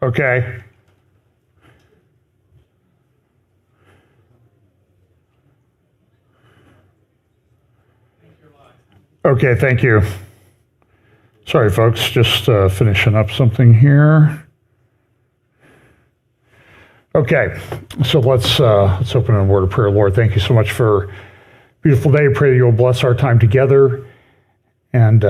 Okay. Okay, thank you. Sorry, folks, just finishing up something here. Okay, so let's open in a word of prayer. Lord, thank you so much for a beautiful day. I pray that you'll bless our time together and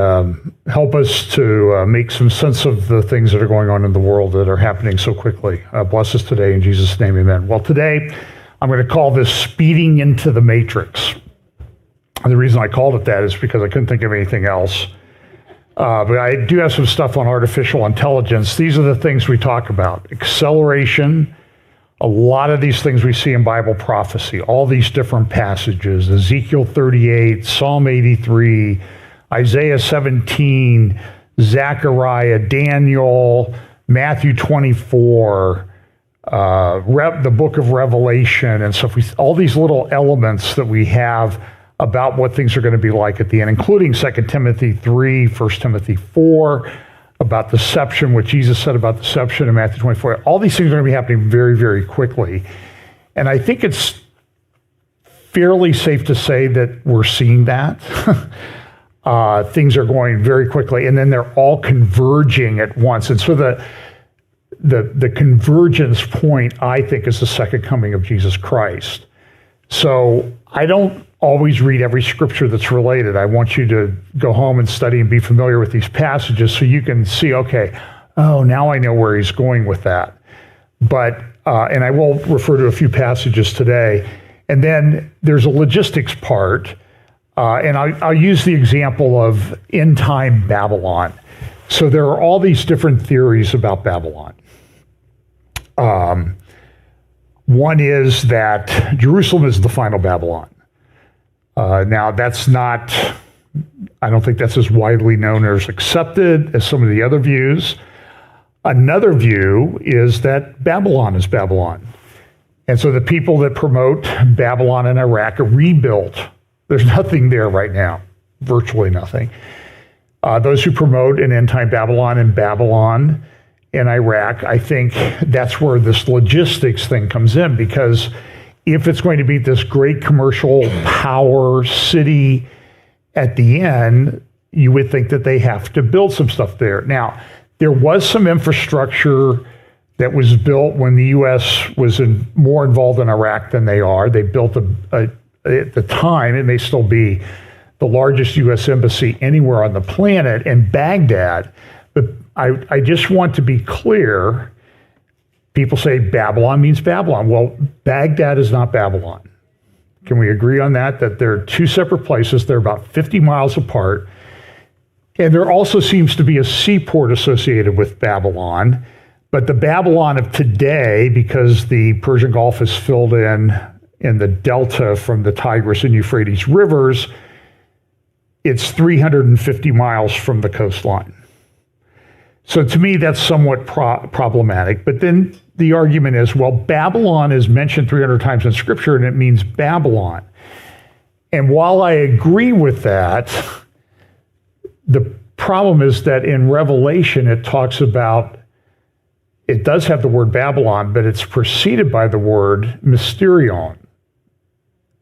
help us to make some sense of the things that are going on in the world that are happening so quickly. Bless us today in Jesus' name, amen. Well, today I'm going to call this Speeding into the Matrix. And the reason I called it that is because I couldn't think of anything else. But I do have some stuff on artificial intelligence. These are the things we talk about. Acceleration, a lot of these things we see in Bible prophecy, all these different passages, Ezekiel 38, Psalm 83, Isaiah 17, Zechariah, Daniel, Matthew 24, the book of Revelation, and so all these little elements that we have about what things are going to be like at the end, including 2 Timothy 3, 1 Timothy 4, about deception, what Jesus said about deception in Matthew 24. All these things are going to be happening very, very quickly. And I think it's fairly safe to say that we're seeing that. Things are going very quickly, and then they're all converging at once. And so the convergence point, I think, is the second coming of Jesus Christ. So I don't always read every scripture that's related. I want you to go home and study and be familiar with these passages so you can see, okay, oh, now I know where he's going with that. But, and I will refer to a few passages today. And then there's a logistics part, and I'll use the example of end-time Babylon. So there are all these different theories about Babylon. One is that Jerusalem is the final Babylon. Now, that's not, I don't think that's as widely known or as accepted as some of the other views. Another view is that Babylon is Babylon. And so the people that promote Babylon in Iraq are rebuilt. There's nothing there right now, virtually nothing. Those who promote an end-time Babylon in Iraq, I think that's where this logistics thing comes in, because if it's going to be this great commercial power city at the end, you would think that they have to build some stuff there. Now, there was some infrastructure that was built when the U.S. was more involved in Iraq than they are. They built, at the time, it may still be the largest U.S. embassy anywhere on the planet in Baghdad. But I just want to be clear. People say Babylon means Babylon. Well, Baghdad is not Babylon. Can we agree on that? That they're two separate places. They're about 50 miles apart. And there also seems to be a seaport associated with Babylon. But the Babylon of today, because the Persian Gulf is filled in the delta from the Tigris and Euphrates rivers, it's 350 miles from the coastline. So to me, that's somewhat problematic. But then the argument is, well, Babylon is mentioned 300 times in Scripture, and it means Babylon. And while I agree with that, the problem is that in Revelation, it talks about, it does have the word Babylon, but it's preceded by the word mysterion,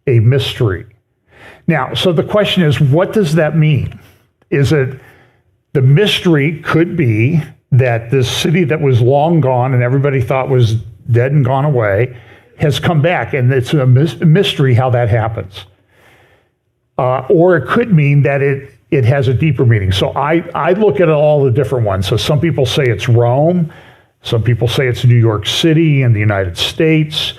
a mystery. Now, so the question is, what does that mean? Is it, the mystery could be that this city that was long gone and everybody thought was dead and gone away has come back, and it's a mystery how that happens. Or it could mean that it has a deeper meaning. So I look at all the different ones. So some people say it's Rome. Some people say it's New York City in the United States.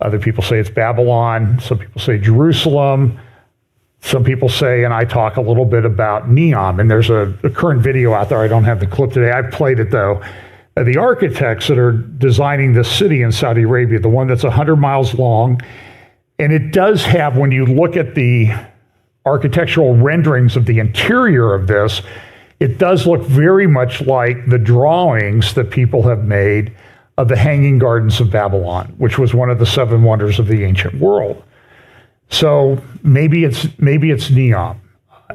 Other people say it's Babylon. Some people say Jerusalem. Some people say, and I talk a little bit about Neom, and there's a current video out there. I don't have the clip today. I played it, though. The architects that are designing this city in Saudi Arabia, the one that's 100 miles long, and it does have, when you look at the architectural renderings of the interior of this, it does look very much like the drawings that people have made of the Hanging Gardens of Babylon, which was one of the seven wonders of the ancient world. So maybe it's Neom,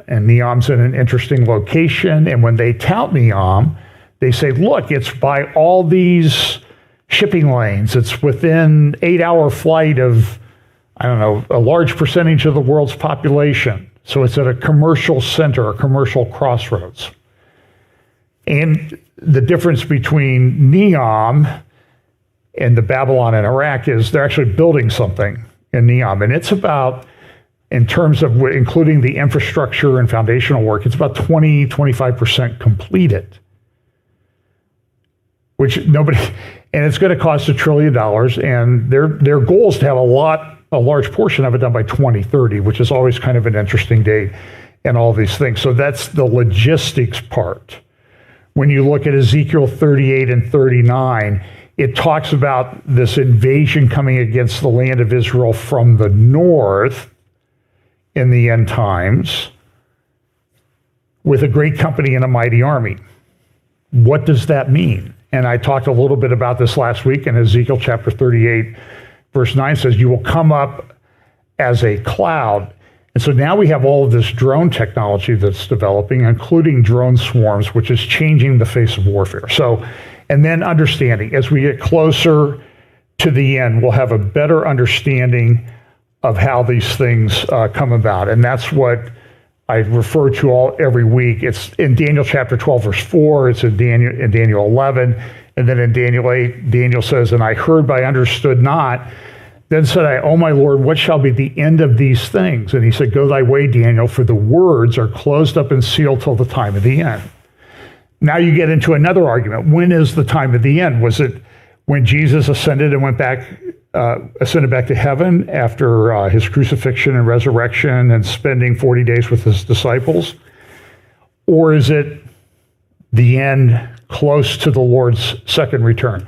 and Neom's in an interesting location. And when they tout Neom, They say, look, it's by all these shipping lanes. It's within 8-hour flight of, I don't know, a large percentage of the world's population. So it's at a commercial center, a commercial crossroads. And the difference between Neom and the Babylon in Iraq is they're actually building something in Neom. And it's about, in terms of including the infrastructure and foundational work, it's about 25% completed. Which nobody, and it's going to cost $1 trillion. And their goal is to have a large portion of it done by 2030, which is always kind of an interesting date and all these things. So that's the logistics part. When you look at Ezekiel 38 and 39, it talks about this invasion coming against the land of Israel from the north in the end times with a great company and a mighty army. What does that mean? And I talked a little bit about this last week in Ezekiel chapter 38, verse 9 says, you will come up as a cloud. And so now we have all of this drone technology that's developing, including drone swarms, which is changing the face of warfare. So, and then understanding, as we get closer to the end, we'll have a better understanding of how these things come about. And that's what I refer to every week. It's in Daniel chapter 12, verse 4. It's in Daniel 11. And then in Daniel 8, Daniel says, and I heard but I understood not. Then said I, O my Lord, what shall be the end of these things? And he said, go thy way, Daniel, for the words are closed up and sealed till the time of the end. Now you get into another argument. When is the time of the end? Was it when Jesus ascended and ascended back to heaven after his crucifixion and resurrection and spending 40 days with his disciples? Or is it the end close to the Lord's second return?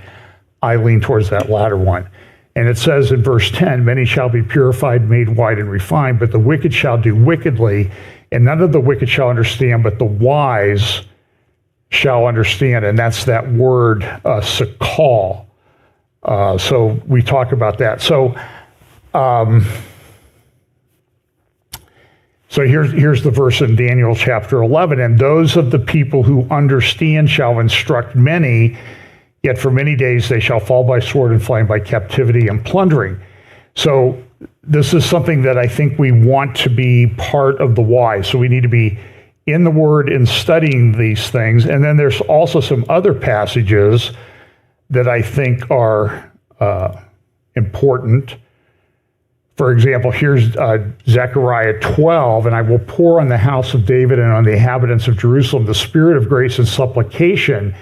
I lean towards that latter one. And it says in verse 10, many shall be purified, made white, and refined, but the wicked shall do wickedly, and none of the wicked shall understand, but the wise shall understand. And that's that word, sakal. So we talk about that. So here's the verse in Daniel chapter 11. And those of the people who understand shall instruct many, yet for many days they shall fall by sword and flame, by captivity and plundering. So this is something that I think we want to be part of the wise. So we need to be in the Word and studying these things. And then there's also some other passages that I think are important. For example, here's Zechariah 12, and I will pour on the house of David and on the inhabitants of Jerusalem the spirit of grace and supplication.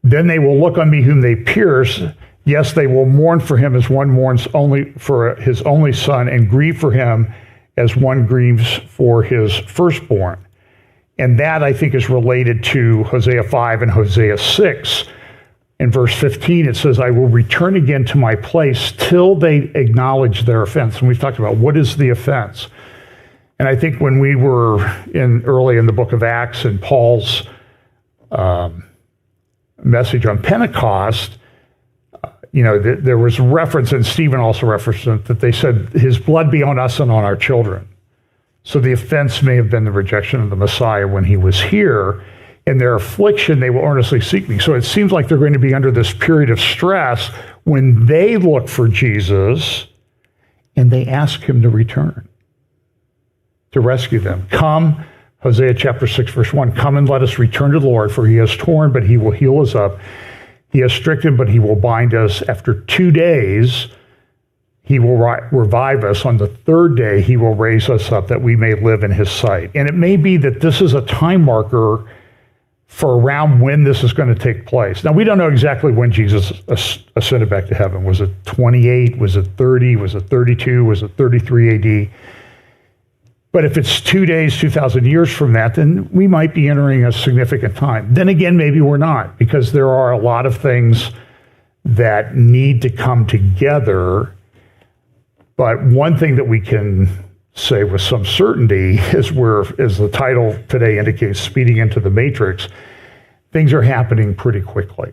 Then they will look on me whom they pierce. Yes, they will mourn for him as one mourns only for his only son, and grieve for him as one grieves for his firstborn. And that, I think, is related to Hosea 5 and Hosea 6. In verse 15, it says, I will return again to my place till they acknowledge their offense. And we've talked about what is the offense. And I think when we were early in the book of Acts and Paul's message on Pentecost, there was reference, and Stephen also referenced it, that they said, his blood be on us and on our children. So the offense may have been the rejection of the Messiah when he was here. In their affliction, they will earnestly seek me. So it seems like they're going to be under this period of stress when they look for Jesus and they ask him to return, to rescue them. Come, Hosea chapter 6, verse 1, come and let us return to the Lord, for he has torn, but he will heal us up. He has stricken, but he will bind us. After 2 days, he will revive us. On the third day, he will raise us up that we may live in his sight. And it may be that this is a time marker for around when this is going to take place. Now, we don't know exactly when Jesus ascended back to heaven. Was it 28? Was it 30? Was it 32? Was it 33 AD? But if it's 2 days, 2,000 years from that, then we might be entering a significant time. Then again, maybe we're not, because there are a lot of things that need to come together. But one thing that we can say with some certainty is as the title today indicates, speeding into the matrix, things are happening pretty quickly,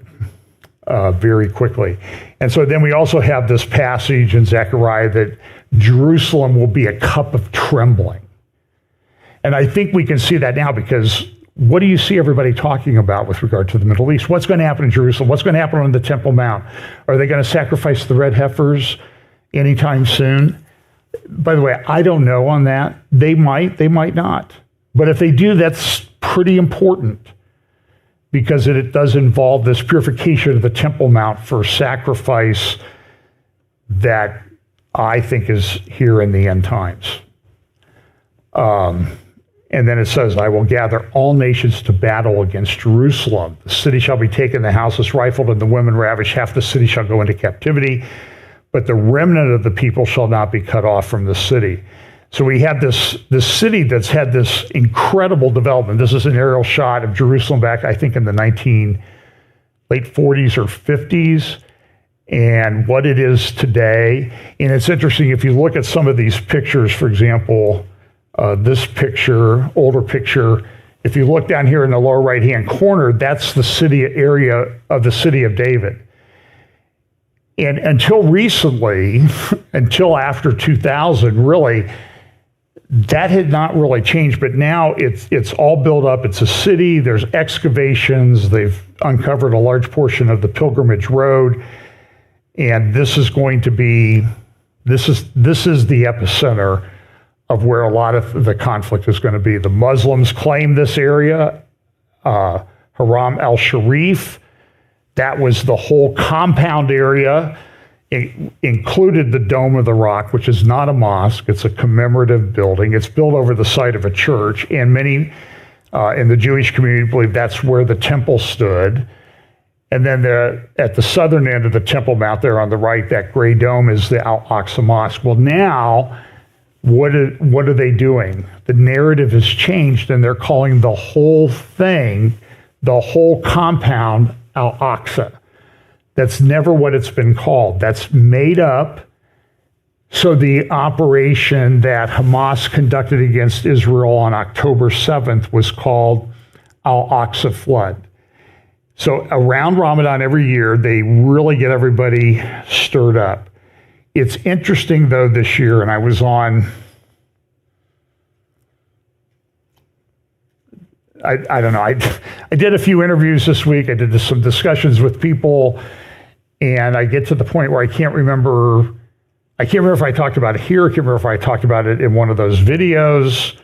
very quickly. And so then we also have this passage in Zechariah that Jerusalem will be a cup of trembling. And I think we can see that now because what do you see everybody talking about with regard to the Middle East? What's going to happen in Jerusalem? What's going to happen on the Temple Mount? Are they going to sacrifice the red heifers anytime soon? By the way, I don't know on that. They might not. But if they do, that's pretty important, because it does involve this purification of the Temple Mount for sacrifice that I think is here in the end times. And then it says, I will gather all nations to battle against Jerusalem. The city shall be taken, the houses rifled, and the women ravished. Half the city shall go into captivity, but the remnant of the people shall not be cut off from the city. So we have this city that's had this incredible development. This is an aerial shot of Jerusalem back, I think, in the late 40s or 50s, and what it is today. And it's interesting, if you look at some of these pictures, for example, this picture, older picture, if you look down here in the lower right-hand corner, that's the city area of the city of David. And until recently, until after 2000, really, that had not really changed, but now it's all built up. It's a city. There's excavations. They've uncovered a large portion of the pilgrimage road, and this is going to be this is the epicenter of where a lot of the conflict is going to be. The Muslims claim this area, Haram al-Sharif. That was the whole compound area. It included the Dome of the Rock, which is not a mosque. It's a commemorative building. It's built over the site of a church, and many in the Jewish community believe that's where the temple stood. And then at the southern end of the Temple Mount there on the right, that gray dome is the Al-Aqsa Mosque. Well, now, what are they doing? The narrative has changed, and they're calling the whole thing, the whole compound, Al-Aqsa. That's never what it's been called. That's made up. So the operation that Hamas conducted against Israel on October 7th was called Al-Aqsa Flood. So around Ramadan every year, they really get everybody stirred up. It's interesting, though, this year, and I was on, I don't know, I did a few interviews this week. I did some discussions with people, and I get to the point where I can't remember if I talked about it here. I can't remember if I talked about it in one of those videos.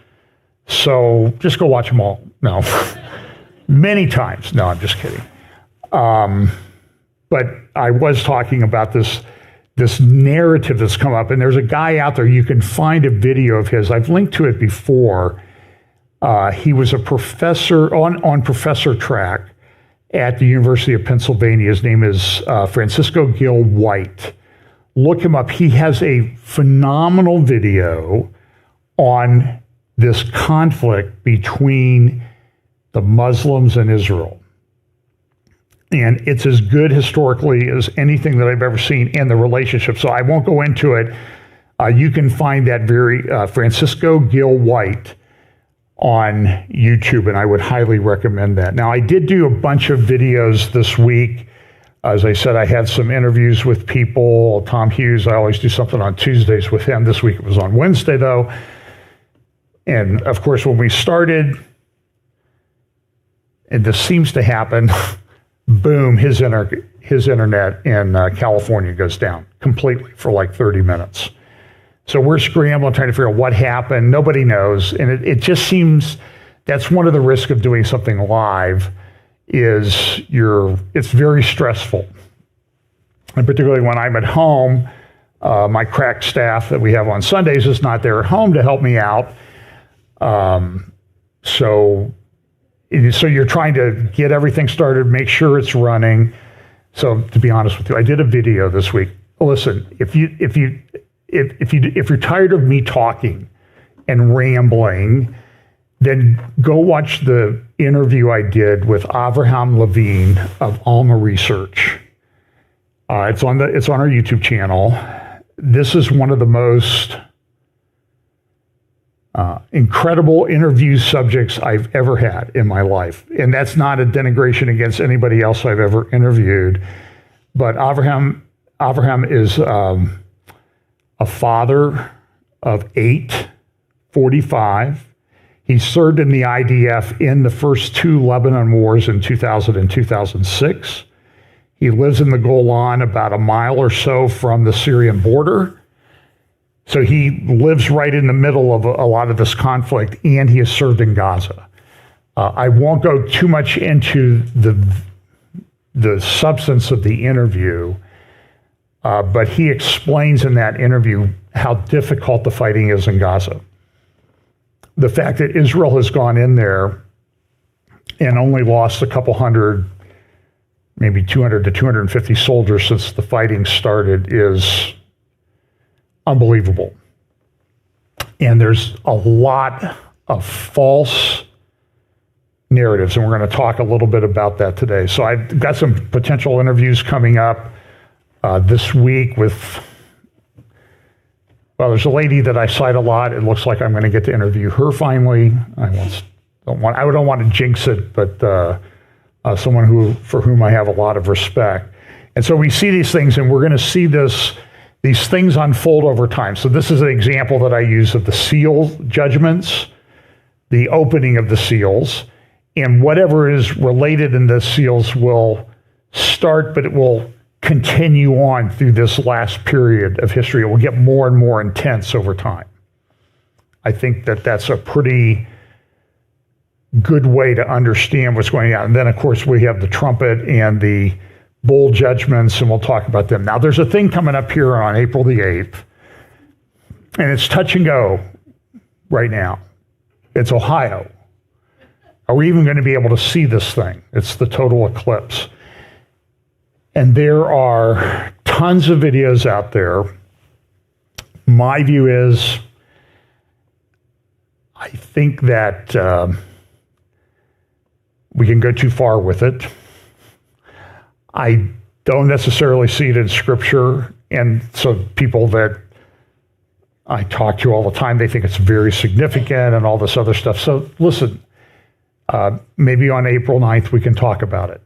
So just go watch them all. No, many times. No, I'm just kidding. But I was talking about this narrative that's come up, and there's a guy out there, you can find a video of his. I've linked to it before. He was a professor on professor track at the University of Pennsylvania. His name is Francisco Gil White. Look him up. He has a phenomenal video on this conflict between the Muslims and Israel. And it's as good historically as anything that I've ever seen in the relationship. So I won't go into it. You can find that Francisco Gil White on YouTube, and I would highly recommend that. Now, I did do a bunch of videos this week. As I said, I had some interviews with people. Tom Hughes, I always do something on Tuesdays with him. This week it was on Wednesday, though. And, of course, when we started, and this seems to happen, boom, his internet in California goes down completely for like 30 minutes. So we're scrambling, trying to figure out what happened. Nobody knows. And it just seems that's one of the risks of doing something live is it's very stressful. And particularly when I'm at home, my crack staff that we have on Sundays is not there at home to help me out. So you're trying to get everything started, make sure it's running. So to be honest with you, I did a video this week. Listen, if you're tired of me talking and rambling, then go watch the interview I did with Avraham Levine of Alma Research. It's on our YouTube channel. This is one of the most incredible interview subjects I've ever had in my life. And that's not a denigration against anybody else I've ever interviewed. But Avraham is a father of 8, 45. He served in the IDF in the first two Lebanon wars in 2000 and 2006. He lives in the Golan about a mile or so from the Syrian border. So he lives right in the middle of a lot of this conflict, and he has served in Gaza. I won't go too much into the substance of the interview, but he explains in that interview how difficult the fighting is in Gaza. The fact that Israel has gone in there and only lost a couple hundred, maybe 200 to 250 soldiers since the fighting started is unbelievable. And there's a lot of false narratives, and we're going to talk a little bit about that today. So I've got some potential interviews coming up this week with, well, there's a lady that I cite a lot. It looks like I'm going to get to interview her finally. I don't want to jinx it, but someone for whom I have a lot of respect. And so we see these things, and we're going to see these things unfold over time. So this is an example that I use of the seal judgments, the opening of the seals, and whatever is related in the seals will start, but it will continue on through this last period of history. It will get more and more intense over time. I think that that's a pretty good way to understand what's going on. And then, of course, we have the trumpet and the bowl judgments, and we'll talk about them. Now, there's a thing coming up here on April the 8th, and it's touch and go right now. It's Ohio. Are we even going to be able to see this thing? It's the total eclipse. And there are tons of videos out there. My view is, I think that we can go too far with it. I don't necessarily see it in Scripture, and so people that I talk to all the time, they think it's very significant and all this other stuff. So listen, maybe on April 9th we can talk about it.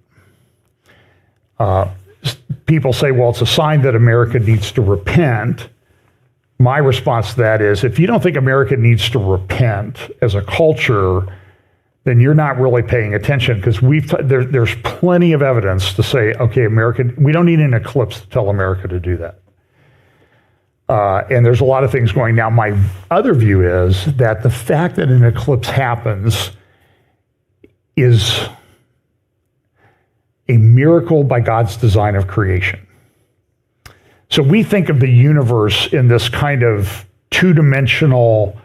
People say, well, it's a sign that America needs to repent. My response to that is, if you don't think America needs to repent as a culture, then you're not really paying attention, because there's plenty of evidence to say, okay, we don't need an eclipse to tell America to do that. And there's a lot of things going. Now, my other view is that the fact that an eclipse happens is a miracle by God's design of creation. So we think of the universe in this kind of two-dimensional,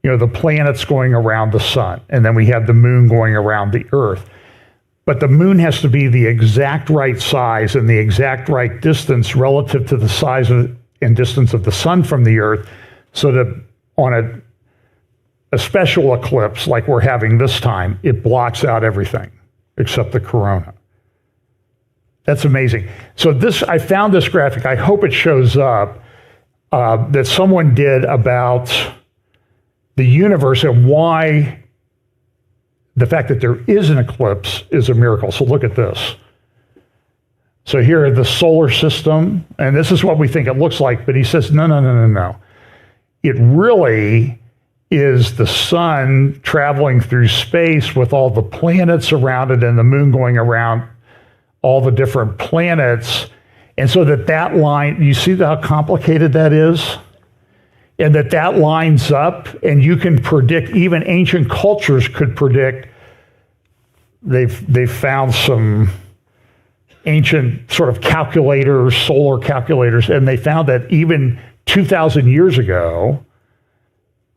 the planets going around the sun, and then we have the moon going around the earth. But the moon has to be the exact right size and the exact right distance relative to the size and distance of the sun from the earth, so that on a special eclipse like we're having this time, it blocks out everything except the corona. That's amazing. So I found this graphic. I hope it shows up, that someone did about the universe and why the fact that there is an eclipse is a miracle. So look at this. So here the solar system, and this is what we think it looks like, but he says, no. It really is the sun traveling through space with all the planets around it and the moon going around all the different planets. And so that line, you see how complicated that is? And that lines up, and you can predict, even ancient cultures could predict. They've found some ancient sort of calculators, solar calculators, and they found that even 2,000 years ago,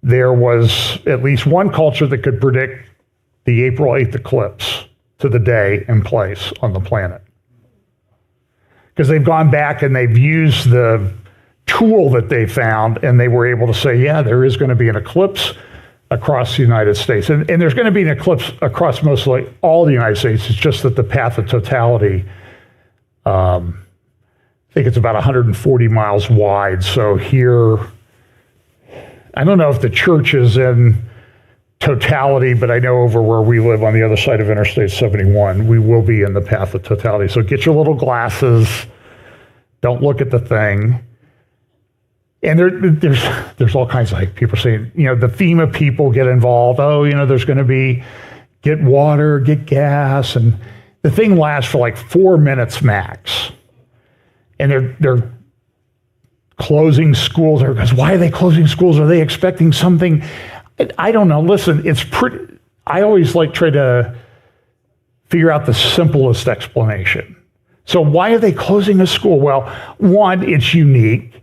there was at least one culture that could predict the April 8th eclipse to the day and place on the planet. Because they've gone back and they've used the tool that they found, and they were able to say, yeah, there is going to be an eclipse across the United States. And there's going to be an eclipse across mostly all the United States. It's just that the path of totality, I think it's about 140 miles wide. So here, I don't know if the church is in totality, but I know over where we live on the other side of Interstate 71, we will be in the path of totality. So get your little glasses. Don't look at the thing. And there's all kinds of, like, people saying, the FEMA people get involved. Oh, there's going to be, get water, get gas. And the thing lasts for like 4 minutes max. And they're closing schools. Because why are they closing schools? Are they expecting something? I don't know. Listen, I always try to figure out the simplest explanation. So why are they closing a school? Well, one, it's unique.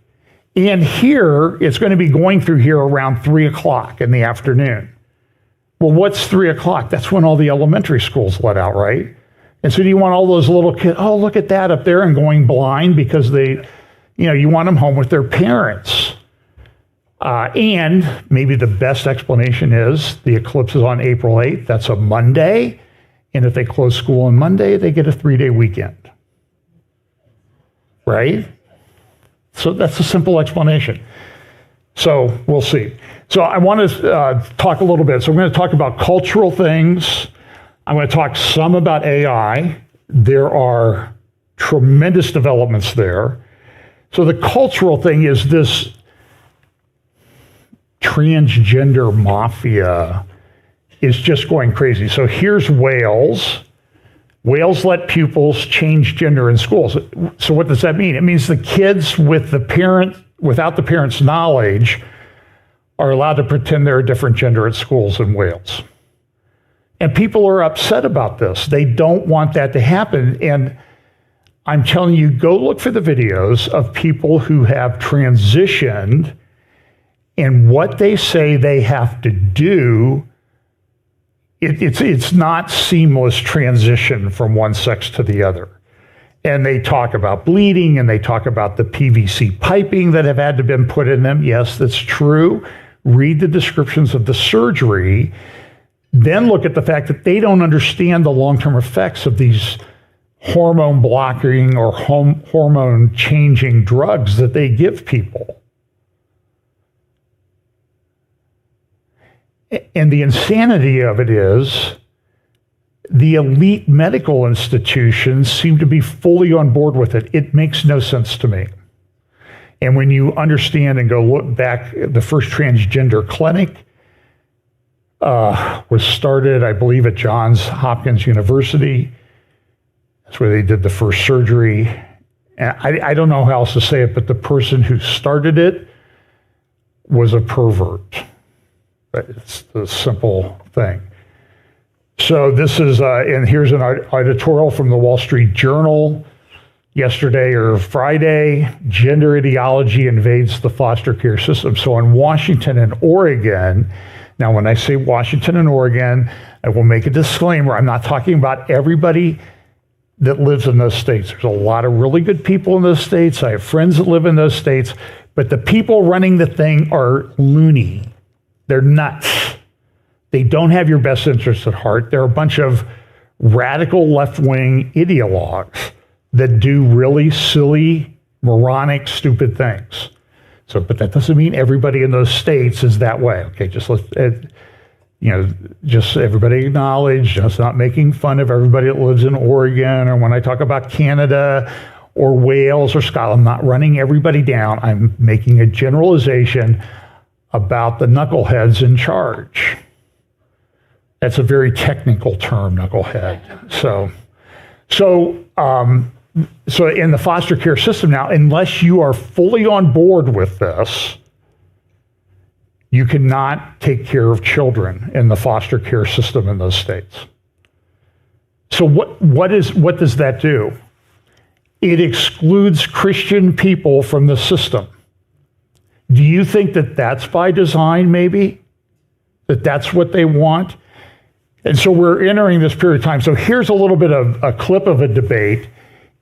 And here, it's going to be going through here around 3 o'clock in the afternoon. Well, what's 3 o'clock? That's when all the elementary schools let out, right? And so do you want all those little kids, oh, look at that up there, and going blind because you want them home with their parents. And maybe the best explanation is the eclipse is on April 8th. That's a Monday. And if they close school on Monday, they get a 3-day weekend. Right? So that's a simple explanation. So we'll see. So I want to talk a little bit. So I'm going to talk about cultural things. I'm going to talk some about AI. There are tremendous developments there. So the cultural thing is this transgender mafia is just going crazy. So here's Wales. Wales let pupils change gender in schools. So what does that mean? It means the kids without the parents' knowledge are allowed to pretend they're a different gender at schools in Wales. And people are upset about this. They don't want that to happen. And I'm telling you, go look for the videos of people who have transitioned and what they say they have to do. It's not seamless transition from one sex to the other. And they talk about bleeding, and they talk about the PVC piping that have had to been put in them. Yes, that's true. Read the descriptions of the surgery. Then look at the fact that they don't understand the long-term effects of these hormone blocking or hormone changing drugs that they give people. And the insanity of it is the elite medical institutions seem to be fully on board with it. It makes no sense to me. And when you understand and go look back, the first transgender clinic was started, I believe, at Johns Hopkins University. That's where they did the first surgery. And I don't know how else to say it, but the person who started it was a pervert. It's the simple thing. So this is, and here's an editorial from the Wall Street Journal yesterday or Friday. Gender ideology invades the foster care system. So in Washington and Oregon, now when I say Washington and Oregon, I will make a disclaimer. I'm not talking about everybody that lives in those states. There's a lot of really good people in those states. I have friends that live in those states, but the people running the thing are loony. They're nuts. They don't have your best interests at heart. They're a bunch of radical left-wing ideologues that do really silly, moronic, stupid things. So, but that doesn't mean everybody in those states is that way. Okay, just just everybody acknowledge. Just not making fun of everybody that lives in Oregon, or when I talk about Canada or Wales or Scotland, I'm not running everybody down. I'm making a generalization about the knuckleheads in charge. That's a very technical term, knucklehead. So in the foster care system now, unless you are fully on board with this, you cannot take care of children in the foster care system in those states. So what does that do? It excludes Christian people from the system. Do you think that that's by design, maybe? That that's what they want? And so we're entering this period of time. So here's a little bit of a clip of a debate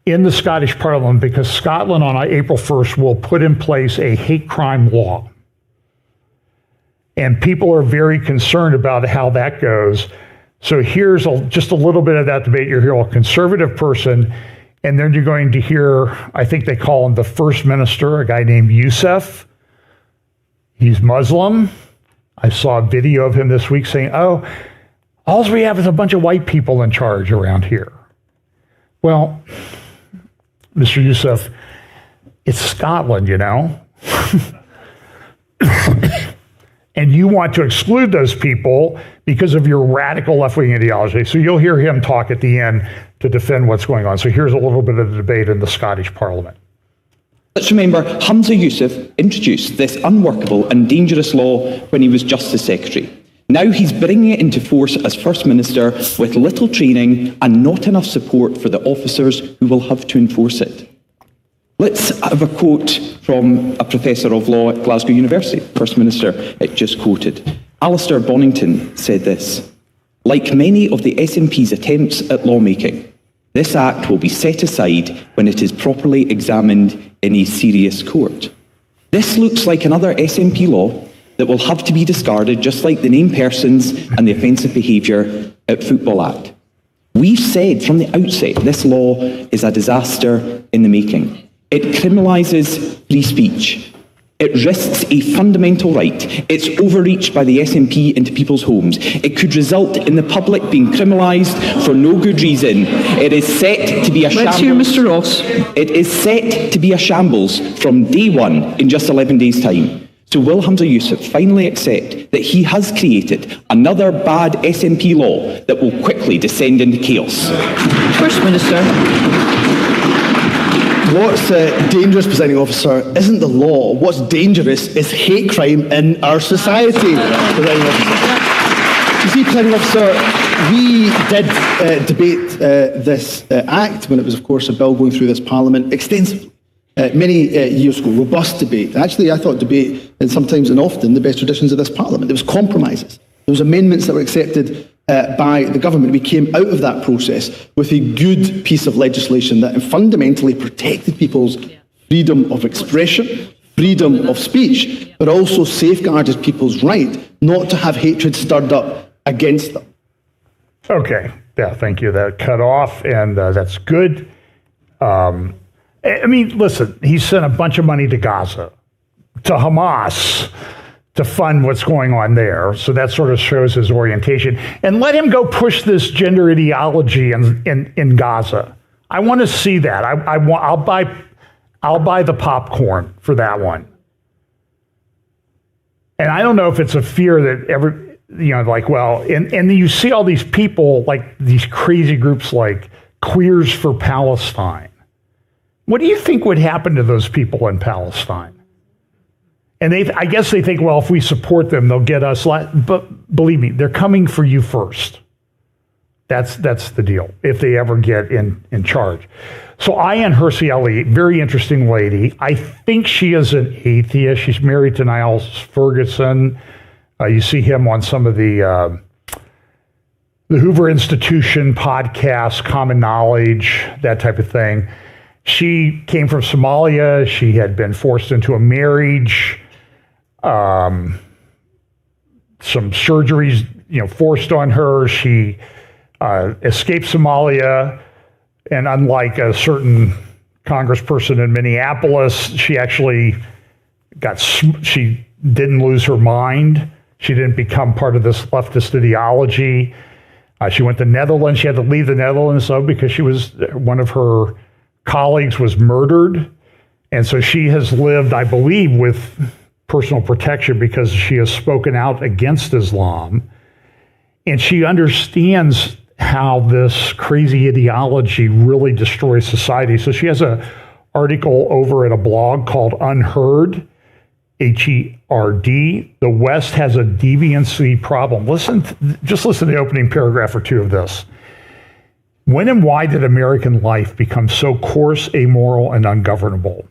in the Scottish Parliament, because Scotland on April 1st will put in place a hate crime law. And people are very concerned about how that goes. So here's just a little bit of that debate. You hear a conservative person, and then you're going to hear, I think they call him the First Minister, a guy named Youssef. He's Muslim. I saw a video of him this week saying, oh, all we have is a bunch of white people in charge around here. Well, Mr. Youssef, it's Scotland, And you want to exclude those people because of your radical left-wing ideology. So you'll hear him talk at the end to defend what's going on. So here's a little bit of the debate in the Scottish Parliament. Let's remember Humza Yousaf introduced this unworkable and dangerous law when he was Justice Secretary. Now he's bringing it into force as First Minister with little training and not enough support for the officers who will have to enforce it. Let's have a quote from a Professor of Law at Glasgow University, First Minister it just quoted. Alistair Bonington said this: "Like many of the SNP's attempts at lawmaking, this Act will be set aside when it is properly examined in a serious court. This looks like another SNP law that will have to be discarded, just like the named persons and the offensive behaviour at Football Act. We've said from the outset this law is a disaster in the making. It criminalises free speech. It risks a fundamental right. It's overreach by the SNP into people's homes. It could result in the public being criminalised for no good reason. It is set to be a shambles. Let's hear Mr. Ross. It is set to be a shambles from day one in just 11 days' time. So will Humza Yousaf finally accept that he has created another bad SNP law that will quickly descend into chaos?" First Minister. What's dangerous, Presiding Officer, isn't the law. What's dangerous is hate crime in our society, Presiding Officer. You see, Presiding Officer, we did debate this Act when it was, of course, a bill going through this Parliament extensively. Many years ago, robust debate. Actually, I thought debate is sometimes and often the best traditions of this Parliament. There was compromises. There was amendments that were accepted by the government. We came out of that process with a good piece of legislation that fundamentally protected people's freedom of expression, freedom of speech, but also safeguarded people's right not to have hatred stirred up against them. Okay, yeah, thank you. That cut off, and that's good. I mean, listen, he sent a bunch of money to Gaza, to Hamas, to fund what's going on there. So that sort of shows his orientation. And let him go push this gender ideology in Gaza. I want to see that. I'll buy the popcorn for that one. And I don't know if it's a fear that and you see all these people, like these crazy groups like Queers for Palestine. What do you think would happen to those people in Palestine? And I guess they think, well, if we support them, they'll get us. But believe me, they're coming for you first. That's the deal, if they ever get in charge. So Ayaan Hirsi Ali, very interesting lady. I think she is an atheist. She's married to Niall Ferguson. You see him on some of the Hoover Institution podcasts, Common Knowledge, that type of thing. She came from Somalia. She had been forced into a marriage. Some surgeries, forced on her. She escaped Somalia, and unlike a certain congressperson in Minneapolis, she actually she didn't lose her mind. She didn't become part of this leftist ideology. She went to Netherlands. She had to leave the Netherlands, though, because one of her colleagues was murdered. And so she has lived, I believe, with personal protection because she has spoken out against Islam. And she understands how this crazy ideology really destroys society. So she has an article over at a blog called Unheard, H-E-R-D. The West has a deviancy problem. Just listen to the opening paragraph or two of this. When and why did American life become so coarse, amoral, and ungovernable?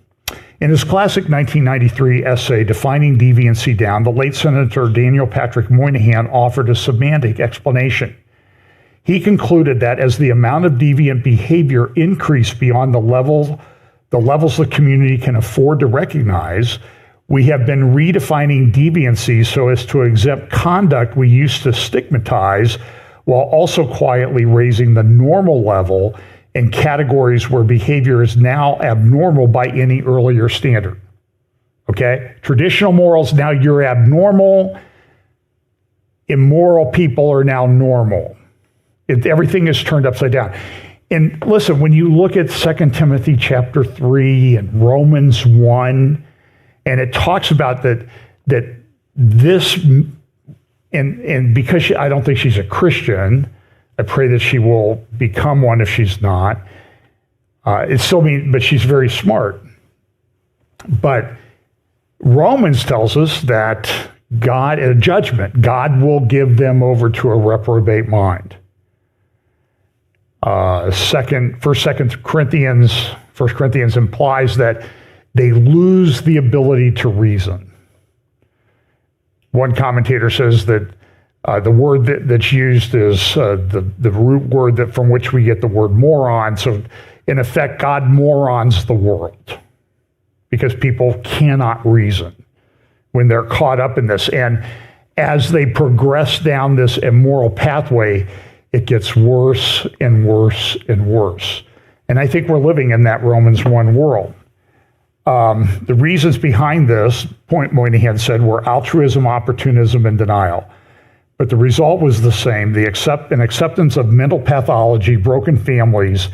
In his classic 1993 essay, Defining Deviancy Down, the late Senator Daniel Patrick Moynihan offered a semantic explanation. He concluded that as the amount of deviant behavior increased beyond the levels the community can afford to recognize, we have been redefining deviancy so as to exempt conduct we used to stigmatize, while also quietly raising the normal level in categories where behavior is now abnormal by any earlier standard. Okay? Traditional morals, now you're abnormal. Immoral people are now normal. Everything is turned upside down. And listen, when you look at 2 Timothy chapter 3 and Romans 1, and it talks about that that this, and because I don't think she's a Christian, I pray that she will become one if she's not. It still means, but she's very smart. But Romans tells us that God, in judgment, God will give them over to a reprobate mind. First Corinthians implies that they lose the ability to reason. One commentator says that the word that's used is the root word that from which we get the word moron. So in effect, God morons the world because people cannot reason when they're caught up in this. And as they progress down this immoral pathway, it gets worse and worse and worse. And I think we're living in that Romans 1 world. The reasons behind this, Moynihan said, were altruism, opportunism, and denial. But the result was the same, an acceptance of mental pathology, broken families,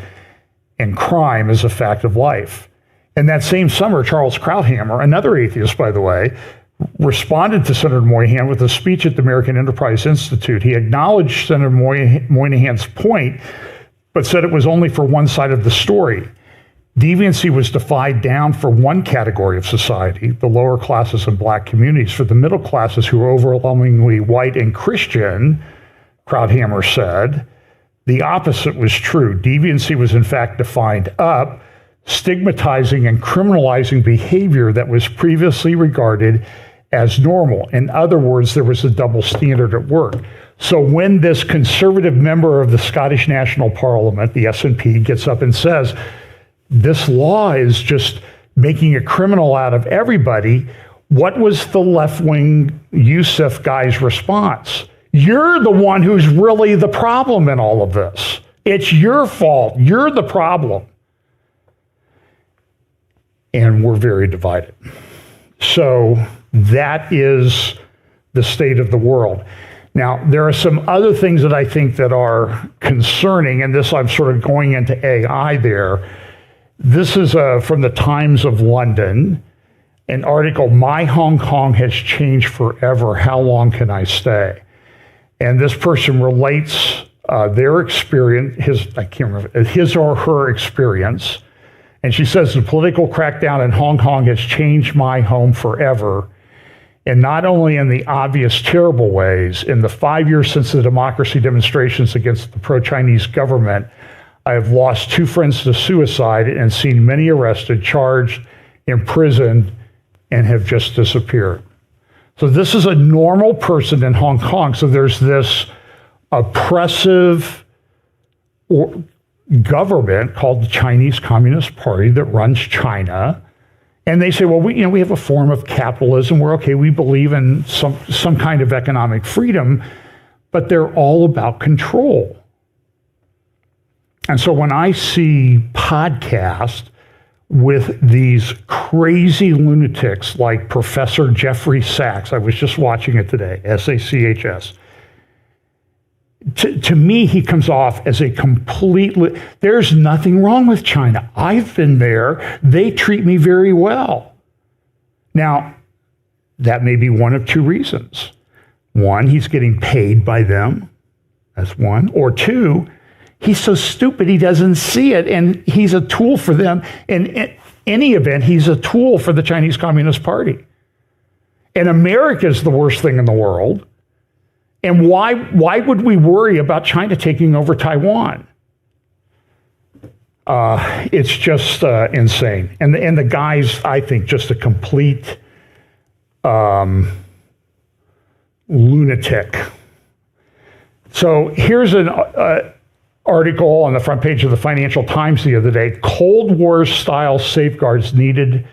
and crime as a fact of life. And that same summer, Charles Krauthammer, another atheist, by the way, responded to Senator Moynihan with a speech at the American Enterprise Institute. He acknowledged Senator Moynihan's point, but said it was only for one side of the story. Deviancy was defined down for one category of society, the lower classes and black communities. For the middle classes, who are overwhelmingly white and Christian, Krauthammer said, the opposite was true. Deviancy was in fact defined up, stigmatizing and criminalizing behavior that was previously regarded as normal. In other words, there was a double standard at work. So when this conservative member of the Scottish National Parliament, the SNP, gets up and says, this law is just making a criminal out of everybody, what was the left-wing Youssef guy's response? You're the one who's really the problem in all of this. It's your fault. You're the problem. And we're very divided. So that is the state of the world. Now, there are some other things that I think that are concerning, and this I'm sort of going into AI there. This is from the Times of London, an article, My Hong Kong Has Changed Forever, How Long Can I Stay? And this person relates their experience, his or her experience, and she says the political crackdown in Hong Kong has changed my home forever, and not only in the obvious terrible ways. In the 5 years since the democracy demonstrations against the pro-Chinese government, I have lost 2 friends to suicide and seen many arrested, charged, imprisoned, and have just disappeared. So this is a normal person in Hong Kong. So there's this oppressive government called the Chinese Communist Party that runs China. And they say, well, we have a form of capitalism. We're okay. We believe in some kind of economic freedom, but they're all about control. And so when I see podcasts with these crazy lunatics like Professor Jeffrey Sachs, I was just watching it today, SACHS. To me, he comes off as a completely, there's nothing wrong with China. I've been there. They treat me very well. Now, that may be one of 2 reasons. One, he's getting paid by them. That's one. Or 2, he's so stupid he doesn't see it, and he's a tool for them. In any event, he's a tool for the Chinese Communist Party. And America is the worst thing in the world. And why would we worry about China taking over Taiwan? It's just insane. And the guy's, I think, just a complete lunatic. So here's an article on the front page of the Financial Times the other day, Cold War-style safeguards needed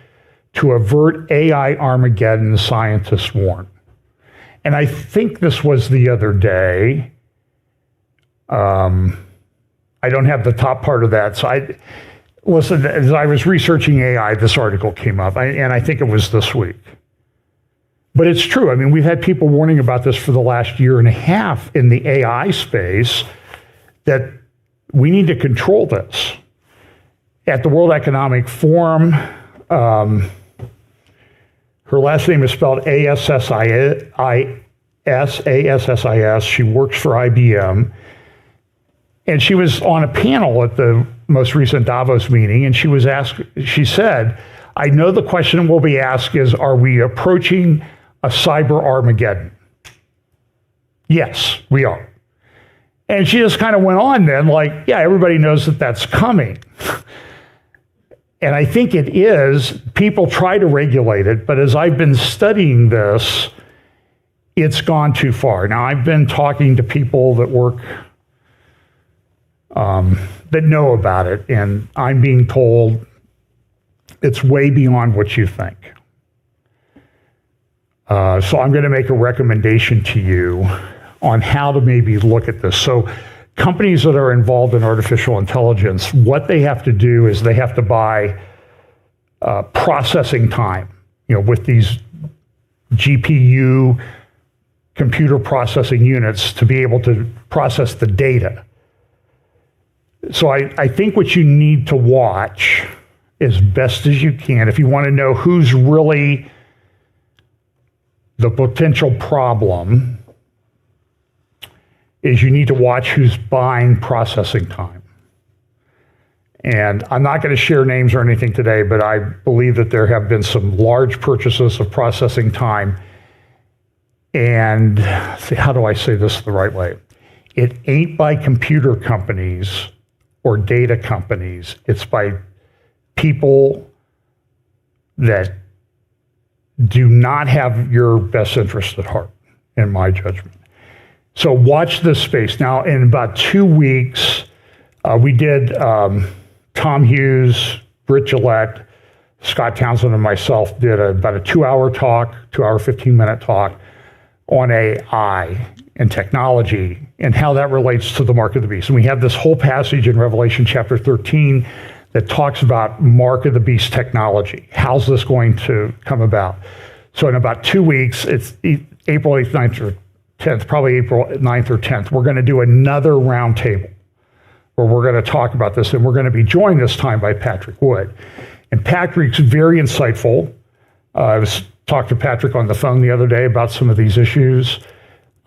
to avert AI Armageddon, scientists warn. And I think this was the other day. I don't have the top part of that. So listen, as I was researching AI, this article came up, and I think it was this week. But it's true. I mean, we've had people warning about this for the last year and a half in the AI space, that we need to control this. At the World Economic Forum, Her last name is spelled Assis. She works for IBM. And she was on a panel at the most recent Davos meeting, and she said, I know the question will be asked is, are we approaching a cyber Armageddon? Yes, we are. And she just kind of went on then like, yeah, everybody knows that that's coming. And I think it is. People try to regulate it, but as I've been studying this, it's gone too far. Now, I've been talking to people that work, that know about it, and I'm being told it's way beyond what you think. So I'm going to make a recommendation to you on how to maybe look at this. So companies that are involved in artificial intelligence, what they have to do is they have to buy processing time, with these GPU computer processing units to be able to process the data. So I think what you need to watch as best as you can, if you want to know who's really the potential problem, is you need to watch who's buying processing time. And I'm not going to share names or anything today, but I believe that there have been some large purchases of processing time. And how do I say this the right way? It ain't by computer companies or data companies. It's by people that do not have your best interest at heart, in my judgment. So watch this space. Now, in about 2 weeks, we did Tom Hughes, Britt Gillette, Scott Townsend, and myself did about a 2-hour talk, 2-hour, 15-minute talk on AI and technology and how that relates to the mark of the beast. And we have this whole passage in Revelation chapter 13 that talks about mark of the beast technology. How's this going to come about? So in about 2 weeks, it's April 8th, 9th, or 10th, probably April 9th or 10th, we're going to do another roundtable where we're going to talk about this, and we're going to be joined this time by Patrick Wood. And Patrick's very insightful. I was talking to Patrick on the phone the other day about some of these issues.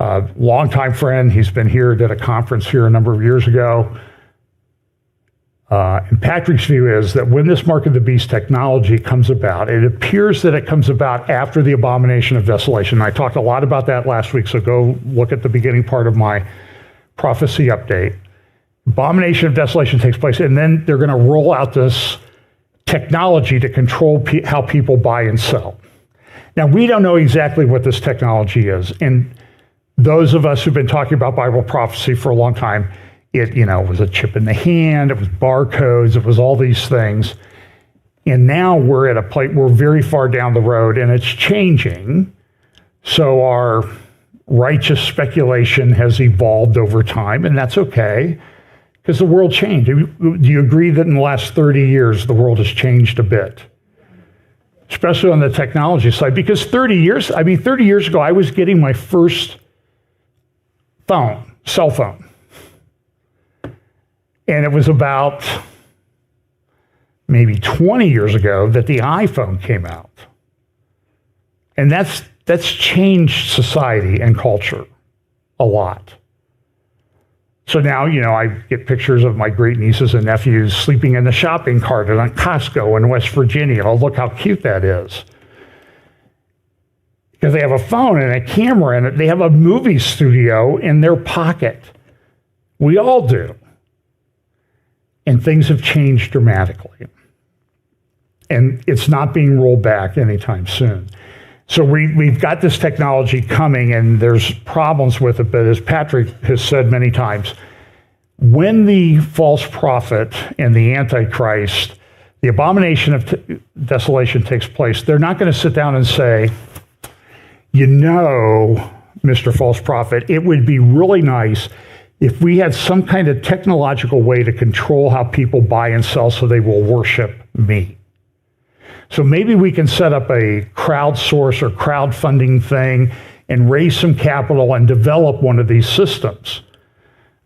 Longtime friend, he's been here, did a conference here a number of years ago. And Patrick's view is that when this mark of the beast technology comes about, it appears that it comes about after the abomination of desolation. I talked a lot about that last week, so go look at the beginning part of my prophecy update. Abomination of desolation takes place, and then they're going to roll out this technology to control how people buy and sell. Now, we don't know exactly what this technology is, and those of us who've been talking about Bible prophecy for a long time, it was a chip in the hand, it was barcodes, it was all these things. And now we're at a place, we're very far down the road, and it's changing. So our righteous speculation has evolved over time, and that's okay, because the world changed. Do you agree that in the last 30 years, the world has changed a bit? Especially on the technology side, because 30 years ago, I was getting my first cell phone. And it was about maybe 20 years ago that the iPhone came out. And that's changed society and culture a lot. So now, I get pictures of my great nieces and nephews sleeping in the shopping cart at a Costco in West Virginia. Oh, look how cute that is. Because they have a phone and a camera in it. They have a movie studio in their pocket. We all do. And things have changed dramatically. And it's not being rolled back anytime soon. So we've got this technology coming, and there's problems with it. But as Patrick has said many times, when the false prophet and the Antichrist, the abomination of desolation takes place, they're not going to sit down and say, Mr. False Prophet, it would be really nice if we had some kind of technological way to control how people buy and sell so they will worship me. So maybe we can set up a crowdsource or crowdfunding thing and raise some capital and develop one of these systems.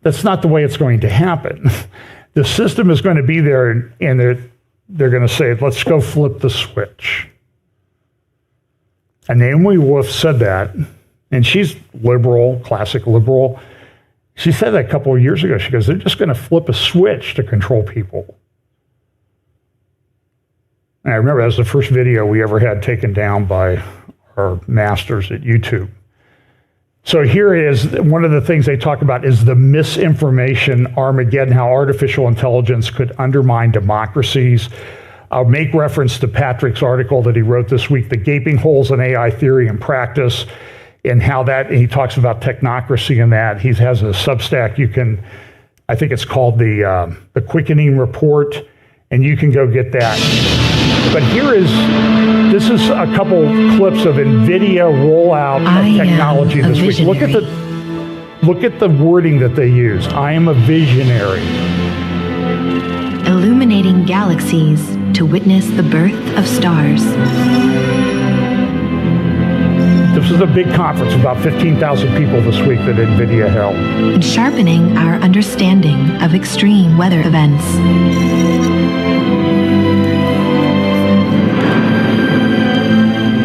That's not the way it's going to happen. The system is going to be there, and they're going to say, let's go flip the switch. And Naomi Wolf said that, and she's liberal, classic liberal. She said that a couple of years ago. She goes, they're just going to flip a switch to control people. And I remember that was the first video we ever had taken down by our masters at YouTube. So here is one of the things they talk about is the misinformation Armageddon, how artificial intelligence could undermine democracies. I'll make reference to Patrick's article that he wrote this week, The Gaping Holes in AI Theory and Practice, and how that, and he talks about technocracy in that. He has a Substack. You can, I think it's called the Quickening Report, and you can go get that. But this is a couple clips of NVIDIA rollout of technology this week. Look at the wording that they use. I am a visionary. Illuminating galaxies to witness the birth of stars. This was a big conference, about 15,000 people this week that NVIDIA held. And sharpening our understanding of extreme weather events.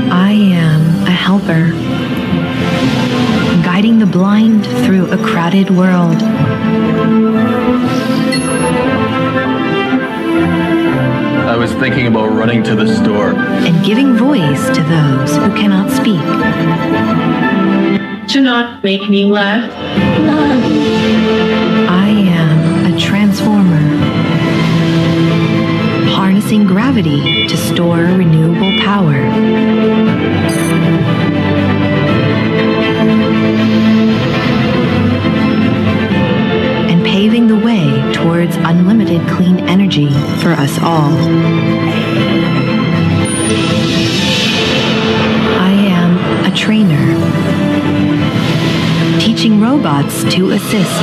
I am a helper, guiding the blind through a crowded world. I was thinking about running to the store. And giving voice to those who cannot speak. Do not make me laugh. I am a transformer, harnessing gravity to store renewable power. And paving the way towards unlimited clean energy for us all. I am a trainer, teaching robots to assist,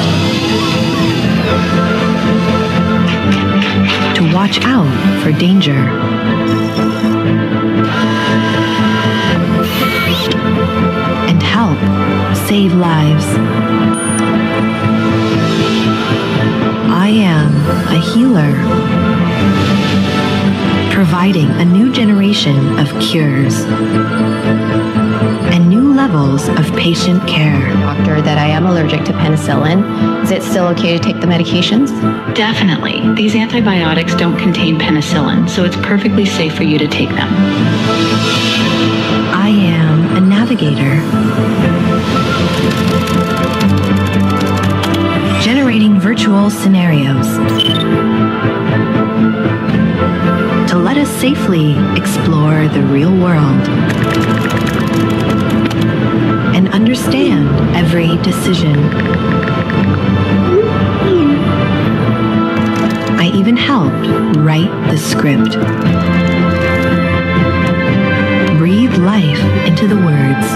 to watch out for danger, and help save lives. I am a healer, providing a new generation of cures and new levels of patient care. Doctor, that I am allergic to penicillin. Is it still okay to take the medications? Definitely. These antibiotics don't contain penicillin, so it's perfectly safe for you to take them. I am a navigator, generating virtual scenarios to let us safely explore the real world and understand every decision. I even helped write the script. Breathe life into the words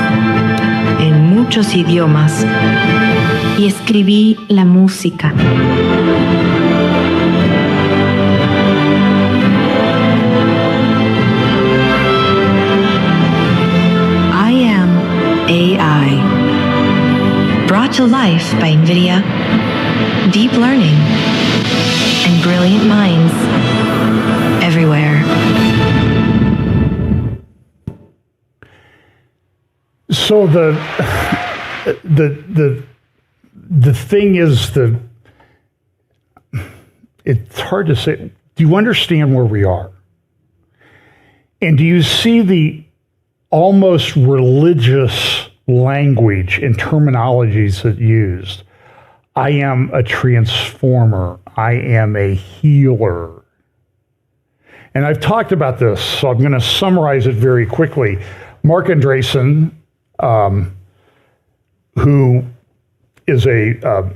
en muchos idiomas y escribí la música. I am AI, brought to life by NVIDIA, deep learning, and brilliant minds everywhere. So the thing is, it's hard to say. Do you understand where we are? And do you see the almost religious language and terminologies that used? I am a transformer. I am a healer. And I've talked about this, so I'm going to summarize it very quickly. Mark Andreessen, who is a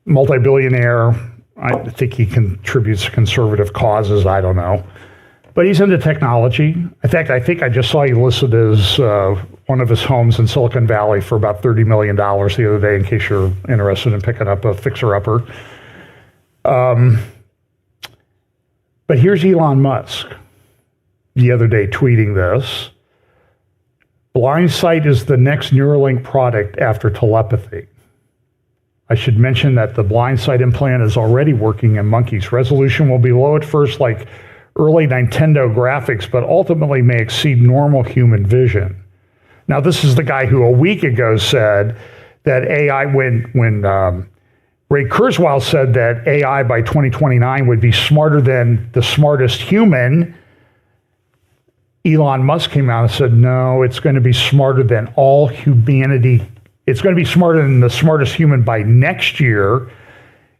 multi-billionaire. I think he contributes to conservative causes. I don't know. But he's into technology. In fact, I think I just saw he listed as one of his homes in Silicon Valley for about $30 million the other day, in case you're interested in picking up a fixer-upper. But here's Elon Musk the other day tweeting this. BlindSight is the next Neuralink product after telepathy. I should mention that the BlindSight implant is already working in monkeys. Resolution will be low at first, like early Nintendo graphics, but ultimately may exceed normal human vision. Now, this is the guy who a week ago said that AI, when Ray Kurzweil said that AI by 2029 would be smarter than the smartest human, Elon Musk came out and said, no, it's going to be smarter than all humanity. It's going to be smarter than the smartest human by next year.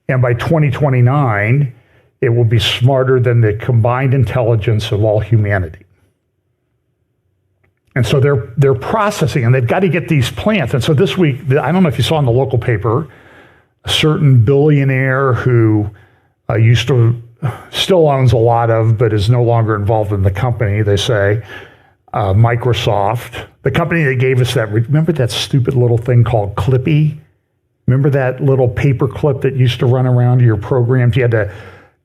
And by 2029, it will be smarter than the combined intelligence of all humanity. And so they're processing, and they've got to get these plants. And so this week, I don't know if you saw in the local paper, a certain billionaire who still owns a lot of, but is no longer involved in the company, they say, Microsoft, the company that gave us that, remember that stupid little thing called Clippy? Remember that little paper clip that used to run around your programs? You had to